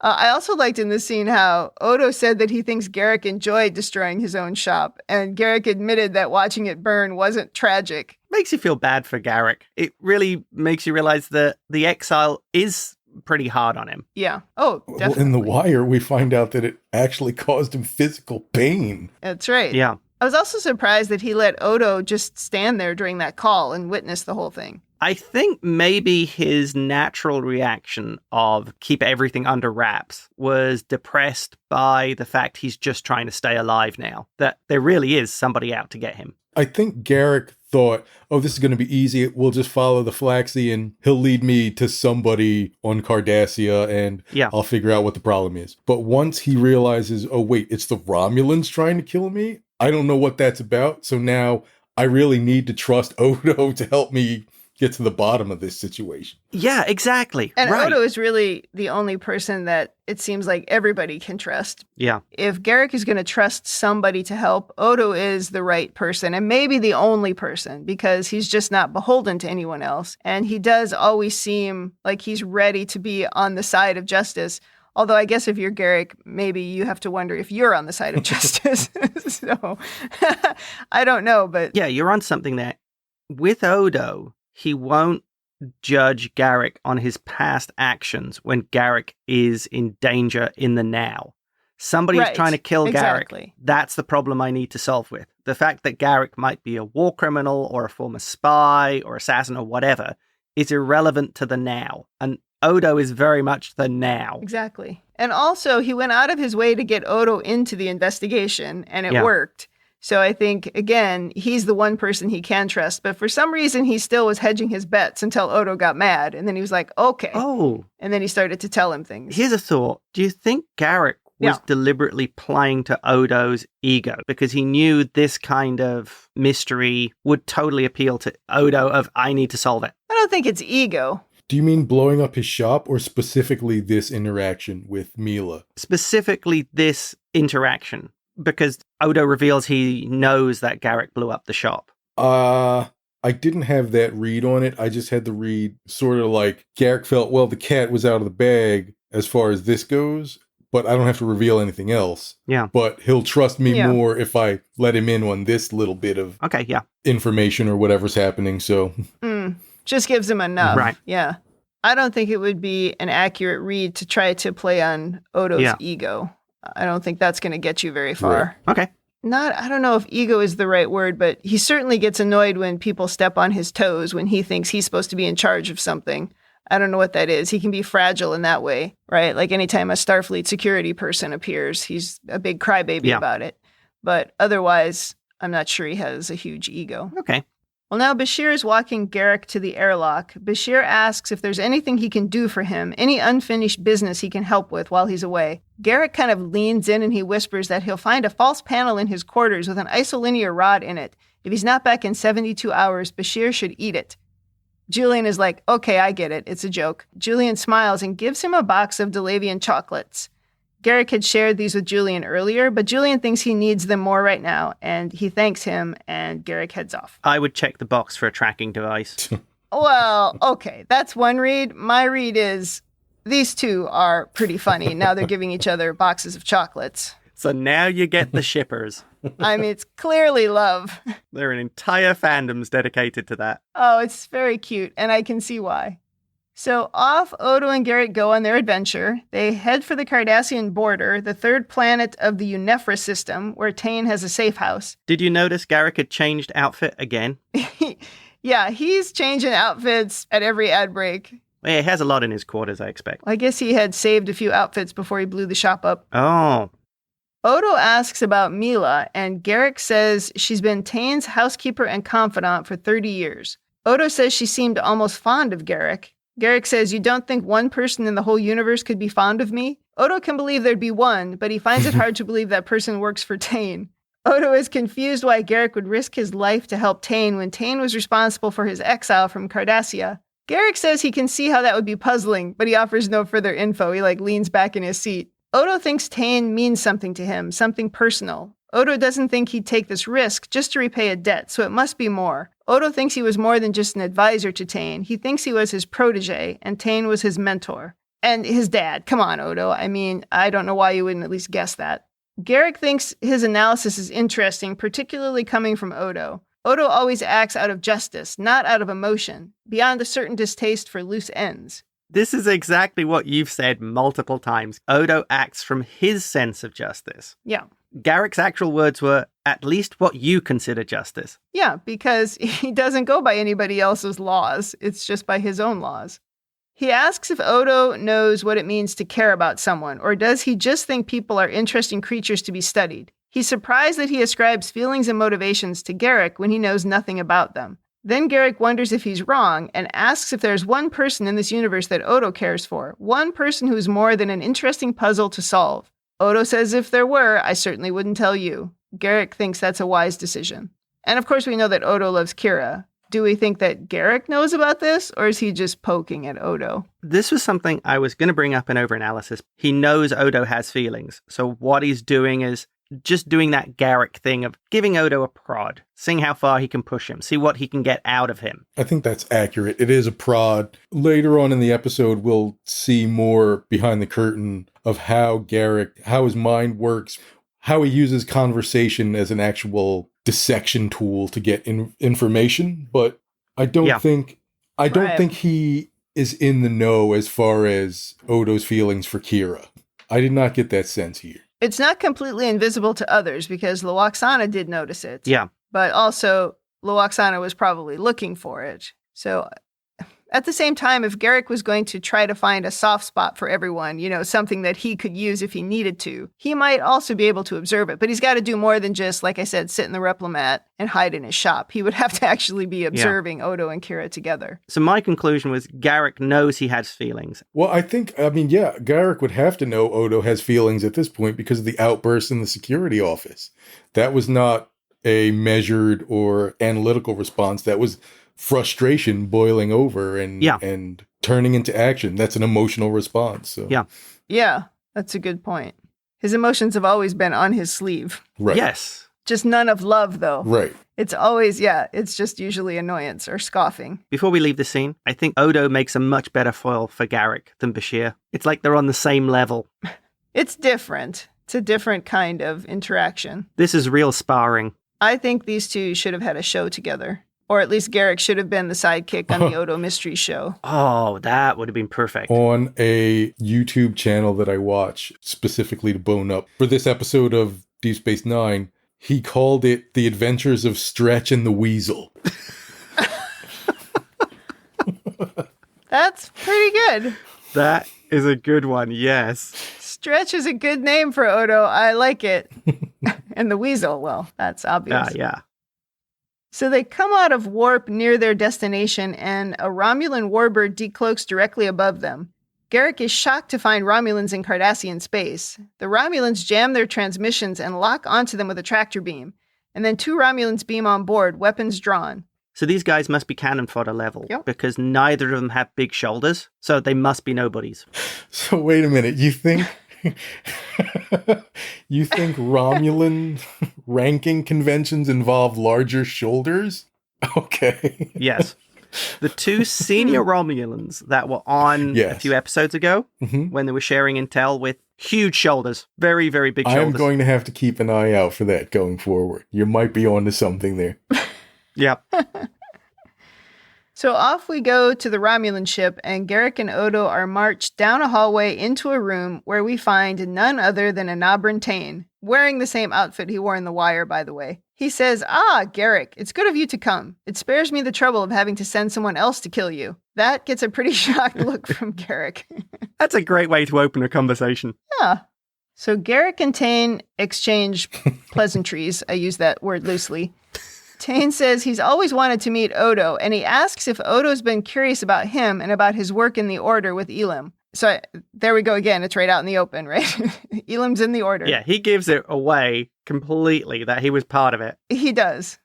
S1: I also liked in this scene how Odo said that he thinks Garak enjoyed destroying his own shop, and Garak admitted that watching it burn wasn't tragic.
S2: Makes you feel bad for Garak. It really makes you realize that the exile is pretty hard on him.
S1: Yeah. Oh, definitely.
S3: Well, in The Wire, we find out that it actually caused him physical pain.
S1: That's right.
S2: Yeah.
S1: I was also surprised that he let Odo just stand there during that call and witness the whole thing.
S2: I think maybe his natural reaction of keep everything under wraps was depressed by the fact he's just trying to stay alive now, that there really is somebody out to get him.
S3: I think Garak thought, oh, this is going to be easy. We'll just follow the Flaxian. He'll lead me to somebody on Cardassia and I'll figure out what the problem is. But once he realizes, oh, wait, it's the Romulans trying to kill me, I don't know what that's about. So now I really need to trust Odo to help me get to the bottom of this situation.
S2: Yeah, exactly.
S1: And
S2: right.
S1: Odo is really the only person that it seems like everybody can trust.
S2: Yeah.
S1: If Garak is going to trust somebody to help, Odo is the right person and maybe the only person because he's just not beholden to anyone else. And he does always seem like he's ready to be on the side of justice. Although I guess if you're Garak, maybe you have to wonder if you're on the side of justice. So I don't know, but...
S2: Yeah, you're on something there. With Odo, he won't judge Garak on his past actions when Garak is in danger in the now. Somebody's trying to kill
S1: exactly.
S2: Garak. That's the problem I need to solve with. The fact that Garak might be a war criminal or a former spy or assassin or whatever is irrelevant to the now. And Odo is very much the now.
S1: Exactly. And also, he went out of his way to get Odo into the investigation, and it worked. So I think, again, he's the one person he can trust. But for some reason, he still was hedging his bets until Odo got mad. And then he was like, okay.
S2: Oh.
S1: And then he started to tell him things.
S2: Here's a thought. Do you think Garak was deliberately playing to Odo's ego because he knew this kind of mystery would totally appeal to Odo of, I need to solve it?
S1: I don't think it's ego.
S3: Do you mean blowing up his shop or specifically this interaction with Mila?
S2: Specifically this interaction, because Odo reveals he knows that Garak blew up the shop.
S3: I didn't have that read on it. I just had the read sort of like Garak felt, well, the cat was out of the bag as far as this goes, but I don't have to reveal anything else.
S2: Yeah.
S3: But he'll trust me more if I let him in on this little bit of information or whatever's happening. So
S1: just gives him enough.
S2: Right.
S1: Yeah. I don't think it would be an accurate read to try to play on Odo's ego. I don't think that's going to get you very far.
S2: Right. Okay.
S1: I don't know if ego is the right word, but he certainly gets annoyed when people step on his toes when he thinks he's supposed to be in charge of something. I don't know what that is. He can be fragile in that way, right? Like anytime a Starfleet security person appears, he's a big crybaby about it. But otherwise, I'm not sure he has a huge ego.
S2: Okay.
S1: Well, now Bashir is walking Garak to the airlock. Bashir asks if there's anything he can do for him, any unfinished business he can help with while he's away. Garak kind of leans in and he whispers that he'll find a false panel in his quarters with an isolinear rod in it. If he's not back in 72 hours, Bashir should eat it. Julian is like, okay, I get it. It's a joke. Julian smiles and gives him a box of Delavian chocolates. Garak had shared these with Julian earlier, but Julian thinks he needs them more right now, and he thanks him, and Garak heads off.
S2: I would check the box for a tracking device.
S1: Well, okay, that's one read. My read is these two are pretty funny. Now they're giving each other boxes of chocolates.
S2: So now you get the shippers.
S1: I mean, it's clearly love.
S2: There are entire fandoms dedicated to that.
S1: Oh, it's very cute, and I can see why. So off Odo and Garak go on their adventure. They head for the Cardassian border, the third planet of the Unefra system, where Tain has a safe house.
S2: Did you notice Garak had changed outfit again?
S1: Yeah, he's changing outfits at every ad break.
S2: Well, yeah, he has a lot in his quarters, I expect.
S1: I guess he had saved a few outfits before he blew the shop up.
S2: Oh.
S1: Odo asks about Mila, and Garak says she's been Tain's housekeeper and confidant for 30 years. Odo says she seemed almost fond of Garak. Garak says, you don't think one person in the whole universe could be fond of me? Odo can believe there'd be one, but he finds it hard to believe that person works for Tain. Odo is confused why Garak would risk his life to help Tain when Tain was responsible for his exile from Cardassia. Garak says he can see how that would be puzzling, but he offers no further info. He leans back in his seat. Odo thinks Tain means something to him, something personal. Odo doesn't think he'd take this risk just to repay a debt, so it must be more. Odo thinks he was more than just an advisor to Tain. He thinks he was his protege, and Tain was his mentor. And his dad. Come on, Odo. I mean, I don't know why you wouldn't at least guess that. Garak thinks his analysis is interesting, particularly coming from Odo. Odo always acts out of justice, not out of emotion, beyond a certain distaste for loose ends.
S2: This is exactly what you've said multiple times. Odo acts from his sense of justice.
S1: Yeah.
S2: Garak's actual words were, at least what you consider justice.
S1: Yeah, because he doesn't go by anybody else's laws. It's just by his own laws. He asks if Odo knows what it means to care about someone, or does he just think people are interesting creatures to be studied? He's surprised that he ascribes feelings and motivations to Garak when he knows nothing about them. Then Garak wonders if he's wrong and asks if there's one person in this universe that Odo cares for, one person who's more than an interesting puzzle to solve. Odo says if there were, I certainly wouldn't tell you. Garak thinks that's a wise decision. And of course we know that Odo loves Kira. Do we think that Garak knows about this, or is he just poking at Odo?
S2: This was something I was going to bring up in overanalysis. He knows Odo has feelings, so what he's doing is just doing that Garak thing of giving Odo a prod, seeing how far he can push him, see what he can get out of him.
S3: I think that's accurate. It is a prod. Later on in the episode, we'll see more behind the curtain of how his mind works, how he uses conversation as an actual dissection tool to get information. But I don't think he is in the know as far as Odo's feelings for Kira. I did not get that sense here.
S1: It's not completely invisible to others because Lwaxana did notice it.
S2: Yeah.
S1: But also, Lwaxana was probably looking for it. So, at the same time, if Garak was going to try to find a soft spot for everyone, something that he could use if he needed to, he might also be able to observe it. But he's got to do more than just, like I said, sit in the replomat and hide in his shop. He would have to actually be observing Odo and Kira together.
S2: So my conclusion was Garak knows he has feelings.
S3: Well, Garak would have to know Odo has feelings at this point because of the outburst in the security office. That was not a measured or analytical response. That was frustration boiling over and turning into action. That's an emotional response. So.
S1: Yeah, that's a good point. His emotions have always been on his sleeve.
S3: Right.
S2: Yes.
S1: Just none of love, though.
S3: Right.
S1: It's always, it's just usually annoyance or scoffing.
S2: Before we leave the scene, I think Odo makes a much better foil for Garak than Bashir. It's like they're on the same level.
S1: It's different. It's a different kind of interaction.
S2: This is real sparring.
S1: I think these two should have had a show together. Or at least Garak should have been the sidekick on the Odo Mystery Show.
S2: Oh, that would have been perfect.
S3: On a YouTube channel that I watch specifically to bone up for this episode of Deep Space Nine, he called it The Adventures of Stretch and the Weasel.
S1: That's pretty good.
S2: That is a good one, yes.
S1: Stretch is a good name for Odo. I like it. And the Weasel, well, that's obvious.
S2: Yeah.
S1: So they come out of warp near their destination, and a Romulan warbird decloaks directly above them. Garak is shocked to find Romulans in Cardassian space. The Romulans jam their transmissions and lock onto them with a tractor beam. And then 2 Romulans beam on board, weapons drawn.
S2: So these guys must be cannon fodder level, because neither of them have big shoulders, so they must be nobodies.
S3: So wait a minute, you think Romulan ranking conventions involve larger shoulders? Okay.
S2: Yes. The 2 senior Romulans that were on a few episodes ago, when they were sharing intel with huge shoulders, very, very big shoulders.
S3: I'm going to have to keep an eye out for that going forward. You might be onto something there.
S2: Yep.
S1: So off we go to the Romulan ship, and Garak and Odo are marched down a hallway into a room where we find none other than Anabran Tain, wearing the same outfit he wore in The Wire, by the way. He says, Garak, it's good of you to come. It spares me the trouble of having to send someone else to kill you. That gets a pretty shocked look from Garak.
S2: That's a great way to open a conversation.
S1: Yeah. So Garak and Tain exchange pleasantries. I use that word loosely. Tain says he's always wanted to meet Odo, and he asks if Odo's been curious about him and about his work in the Order with Elim. So there we go again. It's right out in the open, right? Elim's in the Order.
S2: Yeah, he gives it away completely that he was part of it.
S1: He does.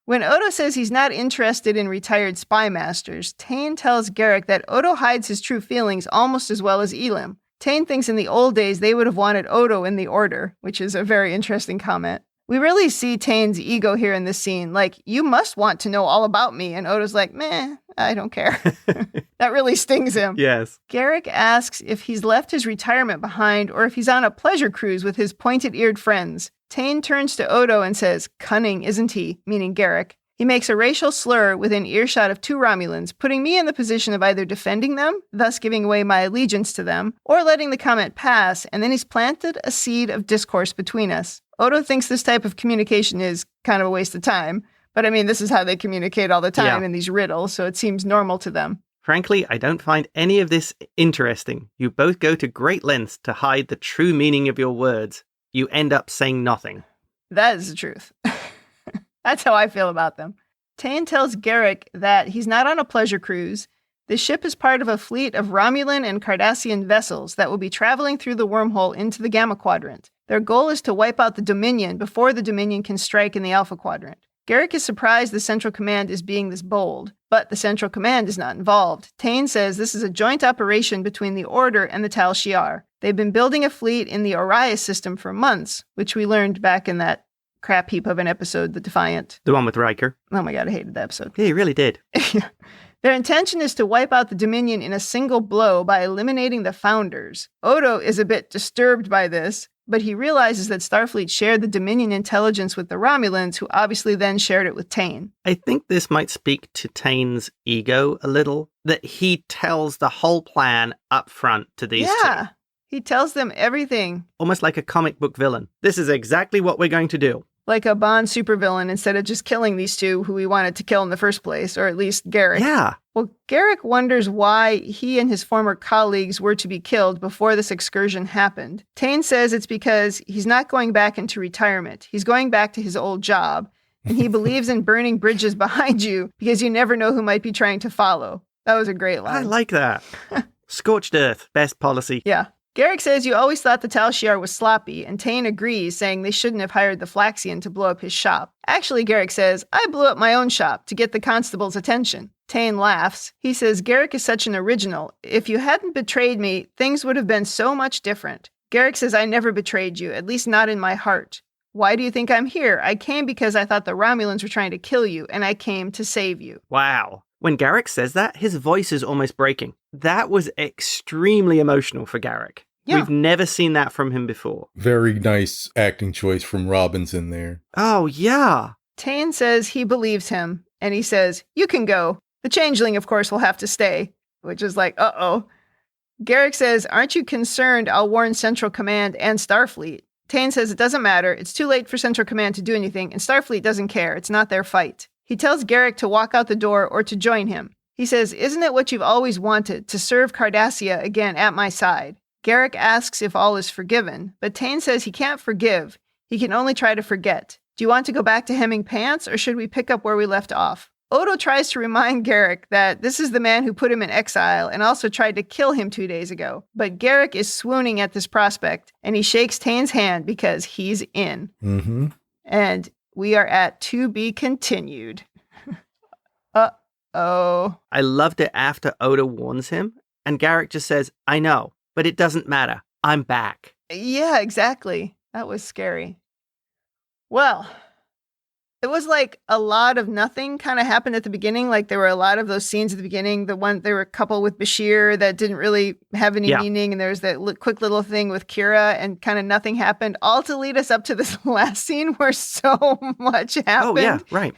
S1: When Odo says he's not interested in retired spy masters, Tain tells Garak that Odo hides his true feelings almost as well as Elim. Tain thinks in the old days they would have wanted Odo in the Order, which is a very interesting comment. We really see Tain's ego here in this scene. Like, you must want to know all about me. And Odo's like, meh, I don't care. That really stings him.
S2: Yes.
S1: Garak asks if he's left his retirement behind or if he's on a pleasure cruise with his pointed-eared friends. Tain turns to Odo and says, cunning, isn't he? Meaning Garak. He makes a racial slur within earshot of 2 Romulans, putting me in the position of either defending them, thus giving away my allegiance to them, or letting the comment pass, and then he's planted a seed of discourse between us. Odo thinks this type of communication is kind of a waste of time, but I mean, this is how they communicate all the time in these riddles, so it seems normal to them.
S2: Frankly, I don't find any of this interesting. You both go to great lengths to hide the true meaning of your words. You end up saying nothing.
S1: That is the truth. That's how I feel about them. Tain tells Garak that he's not on a pleasure cruise. The ship is part of a fleet of Romulan and Cardassian vessels that will be traveling through the wormhole into the Gamma Quadrant. Their goal is to wipe out the Dominion before the Dominion can strike in the Alpha Quadrant. Garak is surprised the Central Command is being this bold, but the Central Command is not involved. Tain says this is a joint operation between the Order and the Tal Shiar. They've been building a fleet in the Orias system for months, which we learned back in that crap heap of an episode, The Defiant.
S2: The one with Riker.
S1: Oh my god, I hated that episode.
S2: Yeah, you really did.
S1: Their intention is to wipe out the Dominion in a single blow by eliminating the Founders. Odo is a bit disturbed by this, but he realizes that Starfleet shared the Dominion intelligence with the Romulans, who obviously then shared it with Tain.
S2: I think this might speak to Tain's ego a little, that he tells the whole plan up front to these two.
S1: Yeah, he tells them everything.
S2: Almost like a comic book villain. This is exactly what we're going to do.
S1: Like a Bond supervillain instead of just killing these two who we wanted to kill in the first place, or at least Garak.
S2: Yeah.
S1: Well, Garak wonders why he and his former colleagues were to be killed before this excursion happened. Tain says it's because he's not going back into retirement. He's going back to his old job, and he believes in burning bridges behind you because you never know who might be trying to follow. That was a great line.
S2: I like that. Scorched earth, best policy.
S1: Yeah. Garak says you always thought the Tal Shiar was sloppy, and Tain agrees, saying they shouldn't have hired the Flaxian to blow up his shop. Actually, Garak says, I blew up my own shop to get the constable's attention. Tain laughs. He says, Garak is such an original. If you hadn't betrayed me, things would have been so much different. Garak says, I never betrayed you, at least not in my heart. Why do you think I'm here? I came because I thought the Romulans were trying to kill you, and I came to save you.
S2: Wow. When Garak says that, his voice is almost breaking. That was extremely emotional for Garak. Yeah. We've never seen that from him before.
S3: Very nice acting choice from Robinson there.
S2: Oh, yeah.
S1: Tain says he believes him, and he says, you can go. The changeling, of course, will have to stay, which is like, uh-oh. Garak says, aren't you concerned I'll warn Central Command and Starfleet? Tain says it doesn't matter. It's too late for Central Command to do anything, and Starfleet doesn't care. It's not their fight. He tells Garak to walk out the door or to join him. He says, isn't it what you've always wanted, to serve Cardassia again at my side? Garak asks if all is forgiven, but Tain says he can't forgive. He can only try to forget. Do you want to go back to hemming pants, or should we pick up where we left off? Odo tries to remind Garak that this is the man who put him in exile and also tried to kill him 2 days ago. But Garak is swooning at this prospect, and he shakes Tain's hand because he's in.
S3: Mm-hmm.
S1: And we are at to be continued. Uh-oh.
S2: I loved it after Odo warns him, and Garak just says, I know. But it doesn't matter. I'm back.
S1: Yeah, exactly. That was scary. Well, it was like a lot of nothing kind of happened at the beginning. Like there were a lot of those scenes at the beginning. There were a couple with Bashir that didn't really have any meaning. And there's that quick little thing with Kira and kind of nothing happened. All to lead us up to this last scene where so much happened.
S2: Oh, yeah, right.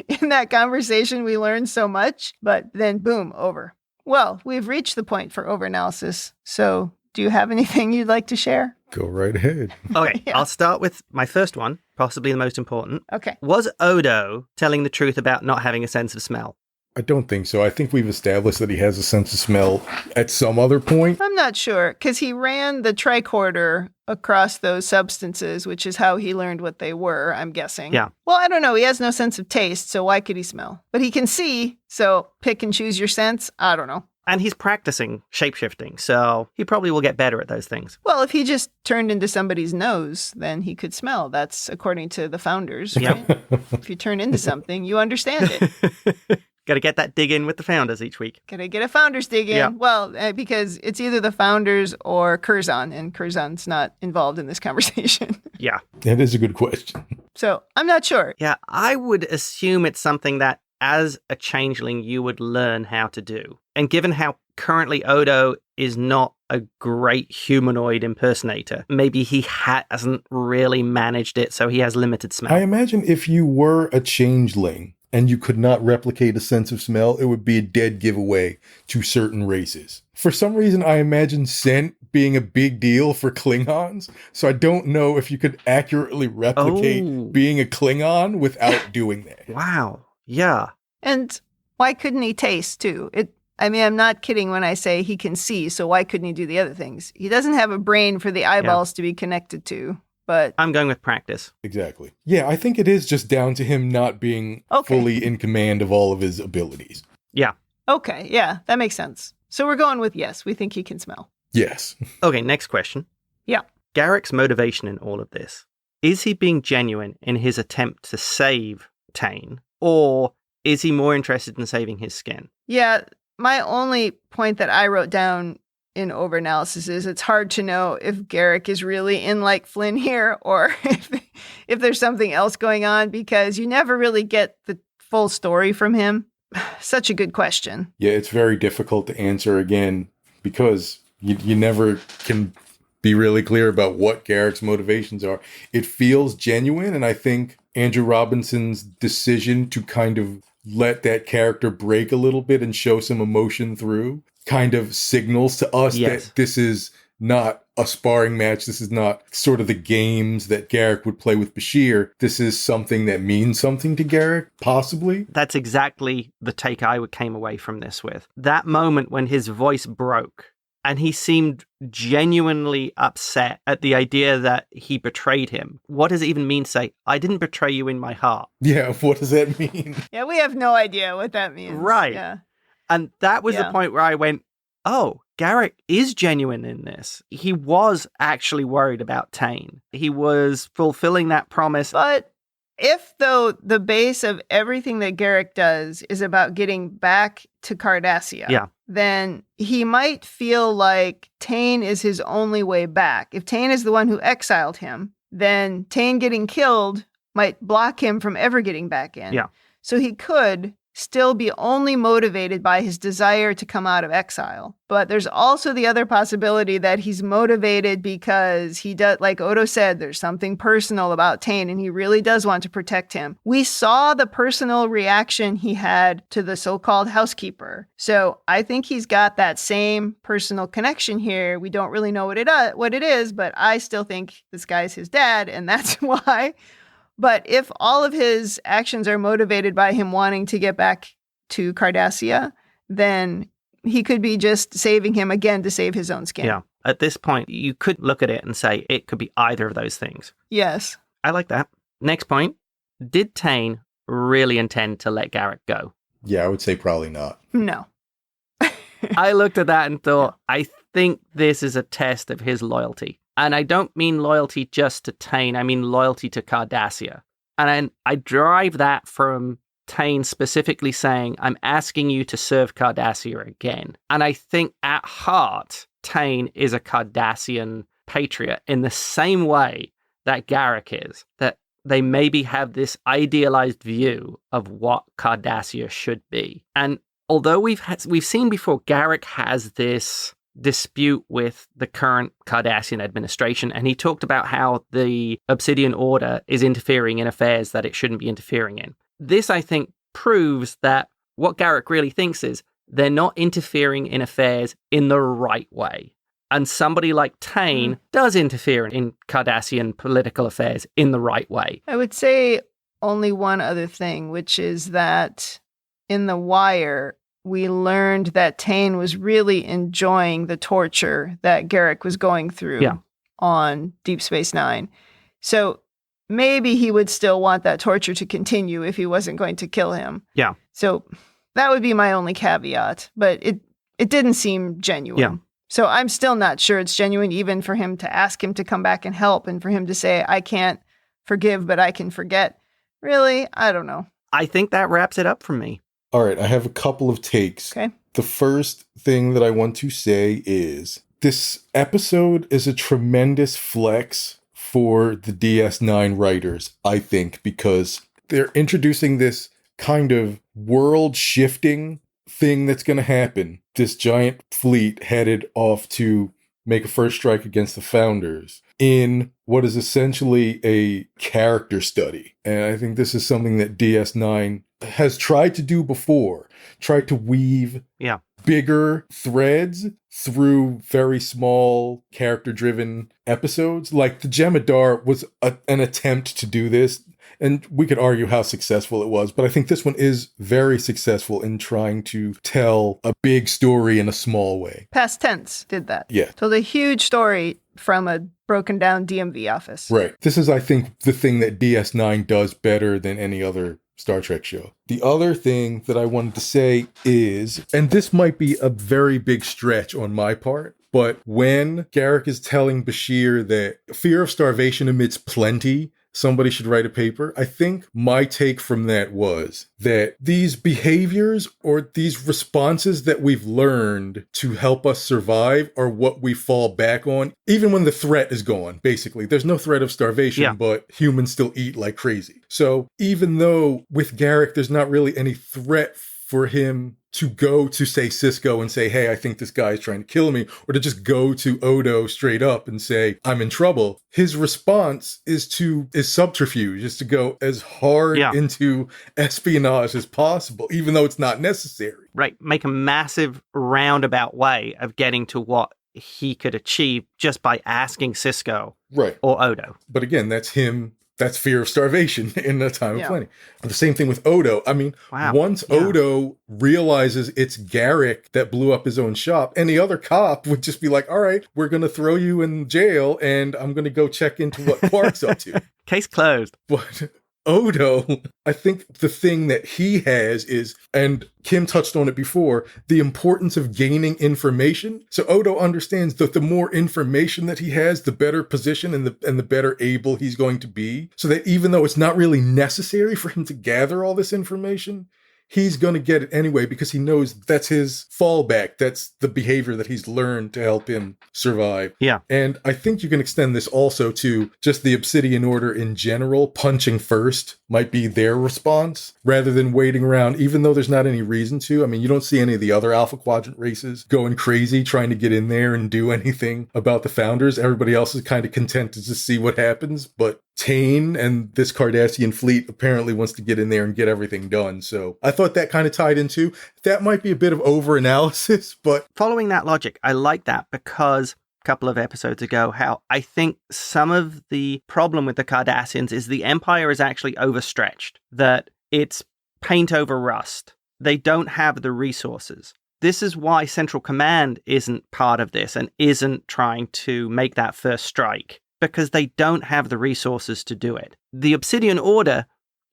S1: In that conversation, we learned so much. But then, boom, over. Well, we've reached the point for overanalysis. So do you have anything you'd like to share?
S3: Go right ahead.
S2: Okay, I'll start with my first one, possibly the most important.
S1: Okay.
S2: Was Odo telling the truth about not having a sense of smell?
S3: I don't think so. I think we've established that he has a sense of smell at some other point.
S1: I'm not sure, because he ran the tricorder across those substances, which is how he learned what they were, I'm guessing.
S2: Yeah.
S1: Well, I don't know. He has no sense of taste, so why could he smell? But he can see, so pick and choose your sense. I don't know.
S2: And he's practicing shapeshifting, so he probably will get better at those things.
S1: Well, if he just turned into somebody's nose, then he could smell. That's according to the Founders, right? If you turn into something, you understand it.
S2: Got to get that dig in with the Founders each week.
S1: Got to get a Founders dig in.
S2: Yeah.
S1: Well, because it's either the Founders or Curzon, and Curzon's not involved in this conversation.
S2: Yeah.
S3: That is a good question.
S1: So I'm not sure.
S2: Yeah, I would assume it's something that as a changeling you would learn how to do. And given how currently Odo is not a great humanoid impersonator, maybe he hasn't really managed it, so he has limited smell.
S3: I imagine if you were a changeling and you could not replicate a sense of smell, it would be a dead giveaway to certain races. For some reason, I imagine scent being a big deal for Klingons, so I don't know if you could accurately replicate being a Klingon without doing that.
S2: Wow. Yeah.
S1: And why couldn't he taste, too? I'm not kidding when I say he can see, so why couldn't he do the other things? He doesn't have a brain for the eyeballs to be connected to, but...
S2: I'm going with practice.
S3: Exactly. Yeah, I think it is just down to him not being fully in command of all of his abilities.
S2: Yeah.
S1: Okay, yeah, that makes sense. So we're going with yes, we think he can smell.
S3: Yes.
S2: Okay, next question.
S1: Yeah.
S2: Garak's motivation in all of this. Is he being genuine in his attempt to save Tain? Or is he more interested in saving his skin?
S1: Yeah, my only point that I wrote down in overanalysis is it's hard to know if Garak is really in like Flynn here or if there's something else going on because you never really get the full story from him. Such a good question.
S3: Yeah, it's very difficult to answer again because you never can be really clear about what Garak's motivations are. It feels genuine, and I think Andrew Robinson's decision to kind of let that character break a little bit and show some emotion through kind of signals to us that this is not a sparring match. This is not sort of the games that Garak would play with Bashir. This is something that means something to Garak, possibly.
S2: That's exactly the take I came away from this with. That moment when his voice broke and he seemed genuinely upset at the idea that he betrayed him. What does it even mean to say, I didn't betray you in my heart?
S3: Yeah, what does that mean?
S1: Yeah, we have no idea what that means.
S2: Right.
S1: Yeah.
S2: And that was the point where I went, oh, Garak is genuine in this. He was actually worried about Tain. He was fulfilling that promise.
S1: But if, though, the base of everything that Garak does is about getting back to Cardassia, then he might feel like Tain is his only way back. If Tain is the one who exiled him, then Tain getting killed might block him from ever getting back in.
S2: Yeah.
S1: So he could still be only motivated by his desire to come out of exile. But there's also the other possibility that he's motivated because he does, like Odo said, there's something personal about Tain and he really does want to protect him. We saw the personal reaction he had to the so-called housekeeper. So I think he's got that same personal connection here. We don't really know what it is, but I still think this guy's his dad, and that's why. But if all of his actions are motivated by him wanting to get back to Cardassia, then he could be just saving him again to save his own skin.
S2: Yeah. At this point, you could look at it and say it could be either of those things.
S1: Yes.
S2: I like that. Next point. Did Tain really intend to let Garak go?
S3: Yeah, I would say probably not.
S1: No.
S2: I looked at that and thought, I think this is a test of his loyalty. And I don't mean loyalty just to Tain, I mean loyalty to Cardassia. And I derive that from Tain specifically saying, I'm asking you to serve Cardassia again. And I think at heart, Tain is a Cardassian patriot in the same way that Garak is. That they maybe have this idealized view of what Cardassia should be. And although we've seen before, Garak has this dispute with the current Cardassian administration, and he talked about how the Obsidian Order is interfering in affairs that it shouldn't be interfering in. This, I think, proves that what Garak really thinks is they're not interfering in affairs in the right way. And somebody like Tain does interfere in Cardassian political affairs in the right way.
S1: I would say only one other thing, which is that in The Wire, we learned that Tain was really enjoying the torture that Garak was going through on Deep Space Nine. So maybe he would still want that torture to continue if he wasn't going to kill him.
S2: Yeah.
S1: So that would be my only caveat, but it didn't seem genuine.
S2: Yeah.
S1: So I'm still not sure it's genuine, even for him to ask him to come back and help and for him to say, I can't forgive, but I can forget. Really? I don't know.
S2: I think that wraps it up for me.
S3: All right, I have a couple of takes.
S1: Okay.
S3: The first thing that I want to say is this episode is a tremendous flex for the DS9 writers, I think, because they're introducing this kind of world-shifting thing that's going to happen. This giant fleet headed off to make a first strike against the Founders in what is essentially a character study. And I think this is something that DS9 has tried to do before, tried to weave bigger threads through very small character-driven episodes. Like the Jemadar was an attempt to do this, and we could argue how successful it was, but I think this one is very successful in trying to tell a big story in a small way.
S1: Past Tense did that.
S3: Yeah.
S1: Told a huge story from a broken down DMV office.
S3: Right. This is, I think, the thing that DS9 does better than any other Star Trek show. The other thing that I wanted to say is, and this might be a very big stretch on my part, but when Garak is telling Bashir that fear of starvation amidst plenty somebody should write a paper. I think my take from that was that these behaviors or these responses that we've learned to help us survive are what we fall back on, even when the threat is gone, basically. There's no threat of starvation, but humans still eat like crazy. So even though with Garak, there's not really any threat for him to go to, say, Sisko and say, hey, I think this guy is trying to kill me, or to just go to Odo straight up and say, I'm in trouble. His response is subterfuge, is to go as hard into espionage as possible, even though it's not necessary.
S2: Right. Make a massive roundabout way of getting to what he could achieve just by asking Sisko or Odo.
S3: But again, that's him. That's fear of starvation in a time of plenty. The same thing with Odo. I mean, once Odo realizes it's Garak that blew up his own shop, any other cop would just be like, all right, we're going to throw you in jail and I'm going to go check into what Quark's up to.
S2: Case closed.
S3: But Odo, I think the thing that he has is, and Kim touched on it before, the importance of gaining information. So Odo understands that the more information that he has, the better position and the better able he's going to be. So that even though it's not really necessary for him to gather all this information, he's going to get it anyway because he knows that's his fallback. That's the behavior that he's learned to help him survive.
S2: Yeah.
S3: And I think you can extend this also to just the Obsidian Order in general. Punching first might be their response rather than waiting around, even though there's not any reason to. I mean, you don't see any of the other Alpha Quadrant races going crazy trying to get in there and do anything about the Founders. Everybody else is kind of content to just see what happens. But Tane and this Cardassian fleet apparently wants to get in there and get everything done. So I thought that kind of tied into, that might be a bit of over-analysis, but...
S2: Following that logic, I like that because a couple of episodes ago, how I think some of the problem with the Cardassians is the Empire is actually overstretched, that it's paint over rust. They don't have the resources. This is why Central Command isn't part of this and isn't trying to make that first strike, because they don't have the resources to do it. The Obsidian Order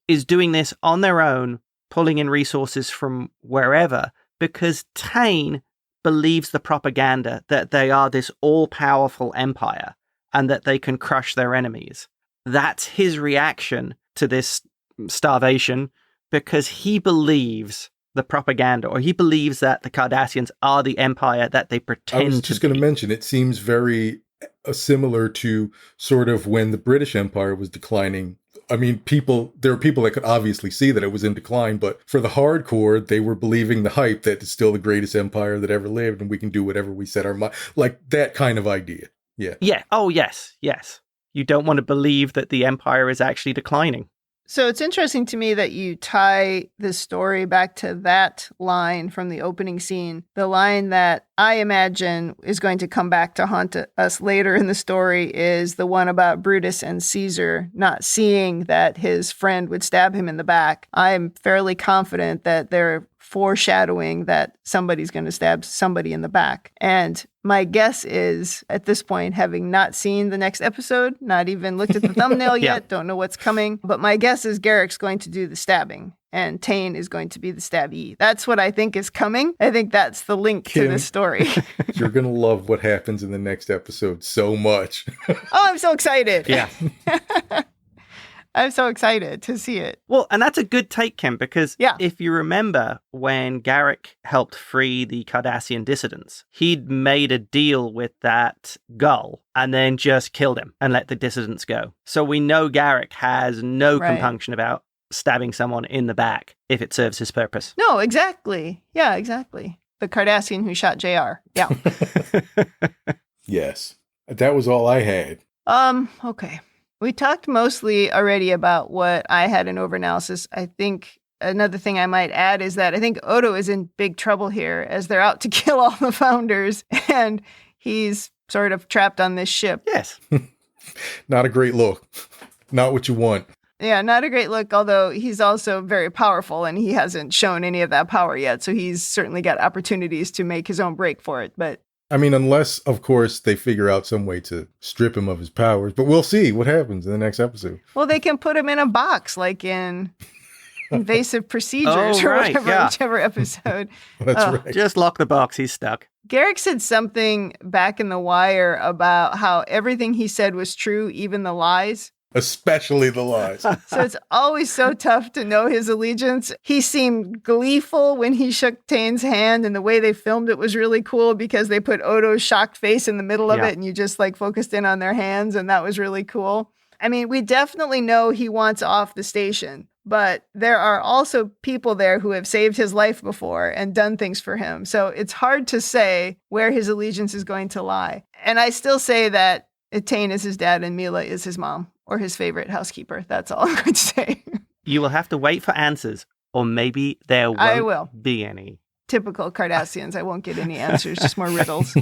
S2: is doing this on their own, pulling in resources from wherever, because Tane believes the propaganda that they are this all-powerful empire and that they can crush their enemies. That's his reaction to this starvation, because he believes the propaganda, or he believes that the Cardassians are the empire that they pretend to be.
S3: I was just going to mention, it seems very similar to sort of when the British Empire was declining. I mean, there are people that could obviously see that it was in decline, but for the hardcore, they were believing the hype that it's still the greatest empire that ever lived and we can do whatever we set our mind, like that kind of idea. Yeah.
S2: Yeah. Oh, yes. Yes. You don't want to believe that the empire is actually declining.
S1: So it's interesting to me that you tie this story back to that line from the opening scene, the line that I imagine is going to come back to haunt us later in the story is the one about Brutus and Caesar not seeing that his friend would stab him in the back. I'm fairly confident that they're foreshadowing that somebody's going to stab somebody in the back. And my guess is, at this point, having not seen the next episode, not even looked at the thumbnail yet, don't know what's coming, but my guess is Garak's going to do the stabbing and Tane is going to be the stabby. That's what I think is coming. I think that's the link to this story.
S3: You're going to love what happens in the next episode so much.
S1: Oh, I'm so excited.
S2: Yeah.
S1: I'm so excited to see it.
S2: Well, and that's a good take, Kim, because if you remember when Garak helped free the Cardassian dissidents, he'd made a deal with that gull and then just killed him and let the dissidents go. So we know Garak has no compunction about stabbing someone in the back if it serves his purpose.
S1: No, exactly. Yeah, exactly. The Cardassian who shot JR. Yeah.
S3: Yes. That was all I had.
S1: Okay. We talked mostly already about what I had in overanalysis. I think another thing I might add is that I think Odo is in big trouble here as they're out to kill all the Founders and he's sort of trapped on this ship.
S2: Yes.
S3: Not a great look. Not what you want.
S1: Yeah, not a great look, although he's also very powerful and he hasn't shown any of that power yet. So he's certainly got opportunities to make his own break for it. But
S3: I mean, unless, of course, they figure out some way to strip him of his powers. But we'll see what happens in the next episode.
S1: Well, they can put him in a box, like in Invasive Procedures whichever episode.
S3: That's right.
S2: Just lock the box. He's stuck.
S1: Garak said something back in The Wire about how everything he said was true, even the lies.
S3: Especially the lies.
S1: So it's always so tough to know his allegiance. He seemed gleeful when he shook Tane's hand, and the way they filmed it was really cool because they put Odo's shocked face in the middle of it and you just like focused in on their hands, and that was really cool. I mean, we definitely know he wants off the station, but there are also people there who have saved his life before and done things for him. So it's hard to say where his allegiance is going to lie. And I still say that Tane is his dad and Mila is his mom. Or his favorite housekeeper. That's all I'm going to say.
S2: You will have to wait for answers, or maybe there won't be any.
S1: Typical Cardassians. I won't get any answers, just more riddles.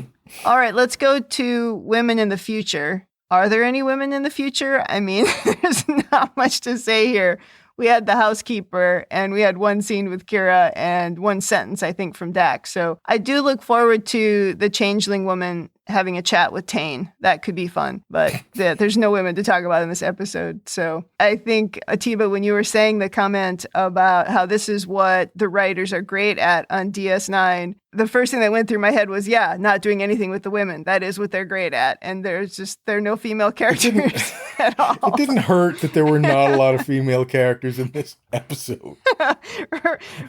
S1: All right, let's go to women in the future. Are there any women in the future? I mean, there's not much to say here. We had the housekeeper, and we had one scene with Kira and one sentence, I think, from Dax. So I do look forward to the changeling woman having a chat with Tane. That could be fun, but there's no women to talk about in this episode. So I think, Attiba, when you were saying the comment about how this is what the writers are great at on DS9, the first thing that went through my head was, not doing anything with the women. That is what they're great at. And there are no female characters at all.
S3: It didn't hurt that there were not a lot of female characters in this episode.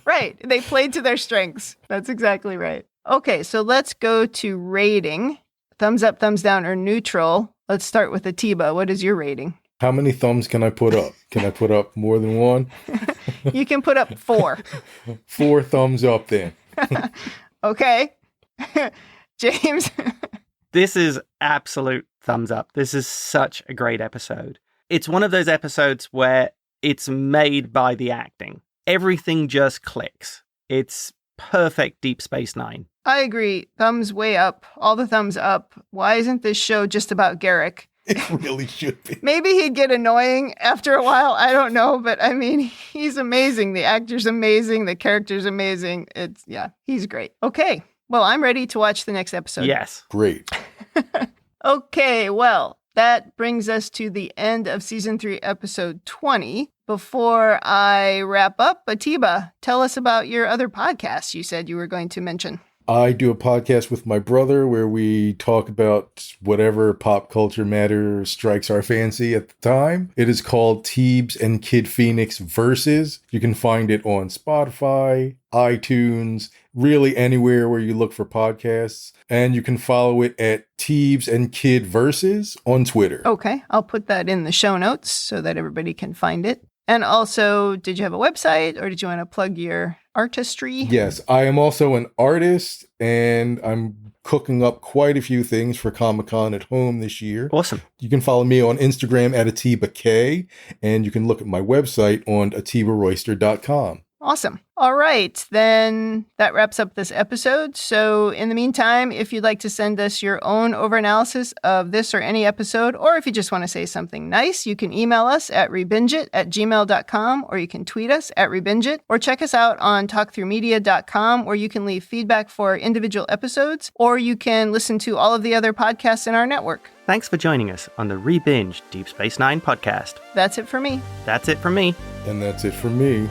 S1: Right. They played to their strengths. That's exactly right. Okay, so let's go to rating. Thumbs up, thumbs down, or neutral. Let's start with Attiba. What is your rating?
S3: How many thumbs can I put up? Can I put up more than one?
S1: You can put up 4.
S3: 4 thumbs up then.
S1: Okay. James?
S2: This is absolute thumbs up. This is such a great episode. It's one of those episodes where it's made by the acting. Everything just clicks. It's perfect Deep Space Nine.
S1: I agree. Thumbs way up. All the thumbs up. Why isn't this show just about Garak?
S3: It really should be.
S1: Maybe he'd get annoying after a while. I don't know. But I mean, he's amazing. The actor's amazing. The character's amazing. He's great. Okay. Well, I'm ready to watch the next episode.
S2: Yes.
S3: Great.
S1: Okay. Well, that brings us to the end of season 3, episode 20. Before I wrap up, Attiba, tell us about your other podcast you said you were going to mention.
S3: I do a podcast with my brother where we talk about whatever pop culture matter strikes our fancy at the time. It is called Teebs and Kid Phoenix Versus. You can find it on Spotify, iTunes, really anywhere where you look for podcasts. And you can follow it at Teebs and Kid Versus on Twitter.
S1: Okay, I'll put that in the show notes so that everybody can find it. And also, did you have a website or did you want to plug your artistry?
S3: Yes, I am also an artist and I'm cooking up quite a few things for Comic-Con at home this year.
S2: Awesome.
S3: You can follow me on Instagram at Attiba K, and you can look at my website on attibaroyster.com.
S1: Awesome. All right, then that wraps up this episode. So in the meantime, if you'd like to send us your own overanalysis of this or any episode, or if you just want to say something nice, you can email us at rebingeit@gmail.com, or you can tweet us at rebingeit, or check us out on talkthroughmedia.com, where you can leave feedback for individual episodes, or you can listen to all of the other podcasts in our network.
S2: Thanks for joining us on the Rebinge Deep Space Nine podcast.
S1: That's it for me.
S2: That's it from me.
S3: And that's it for me.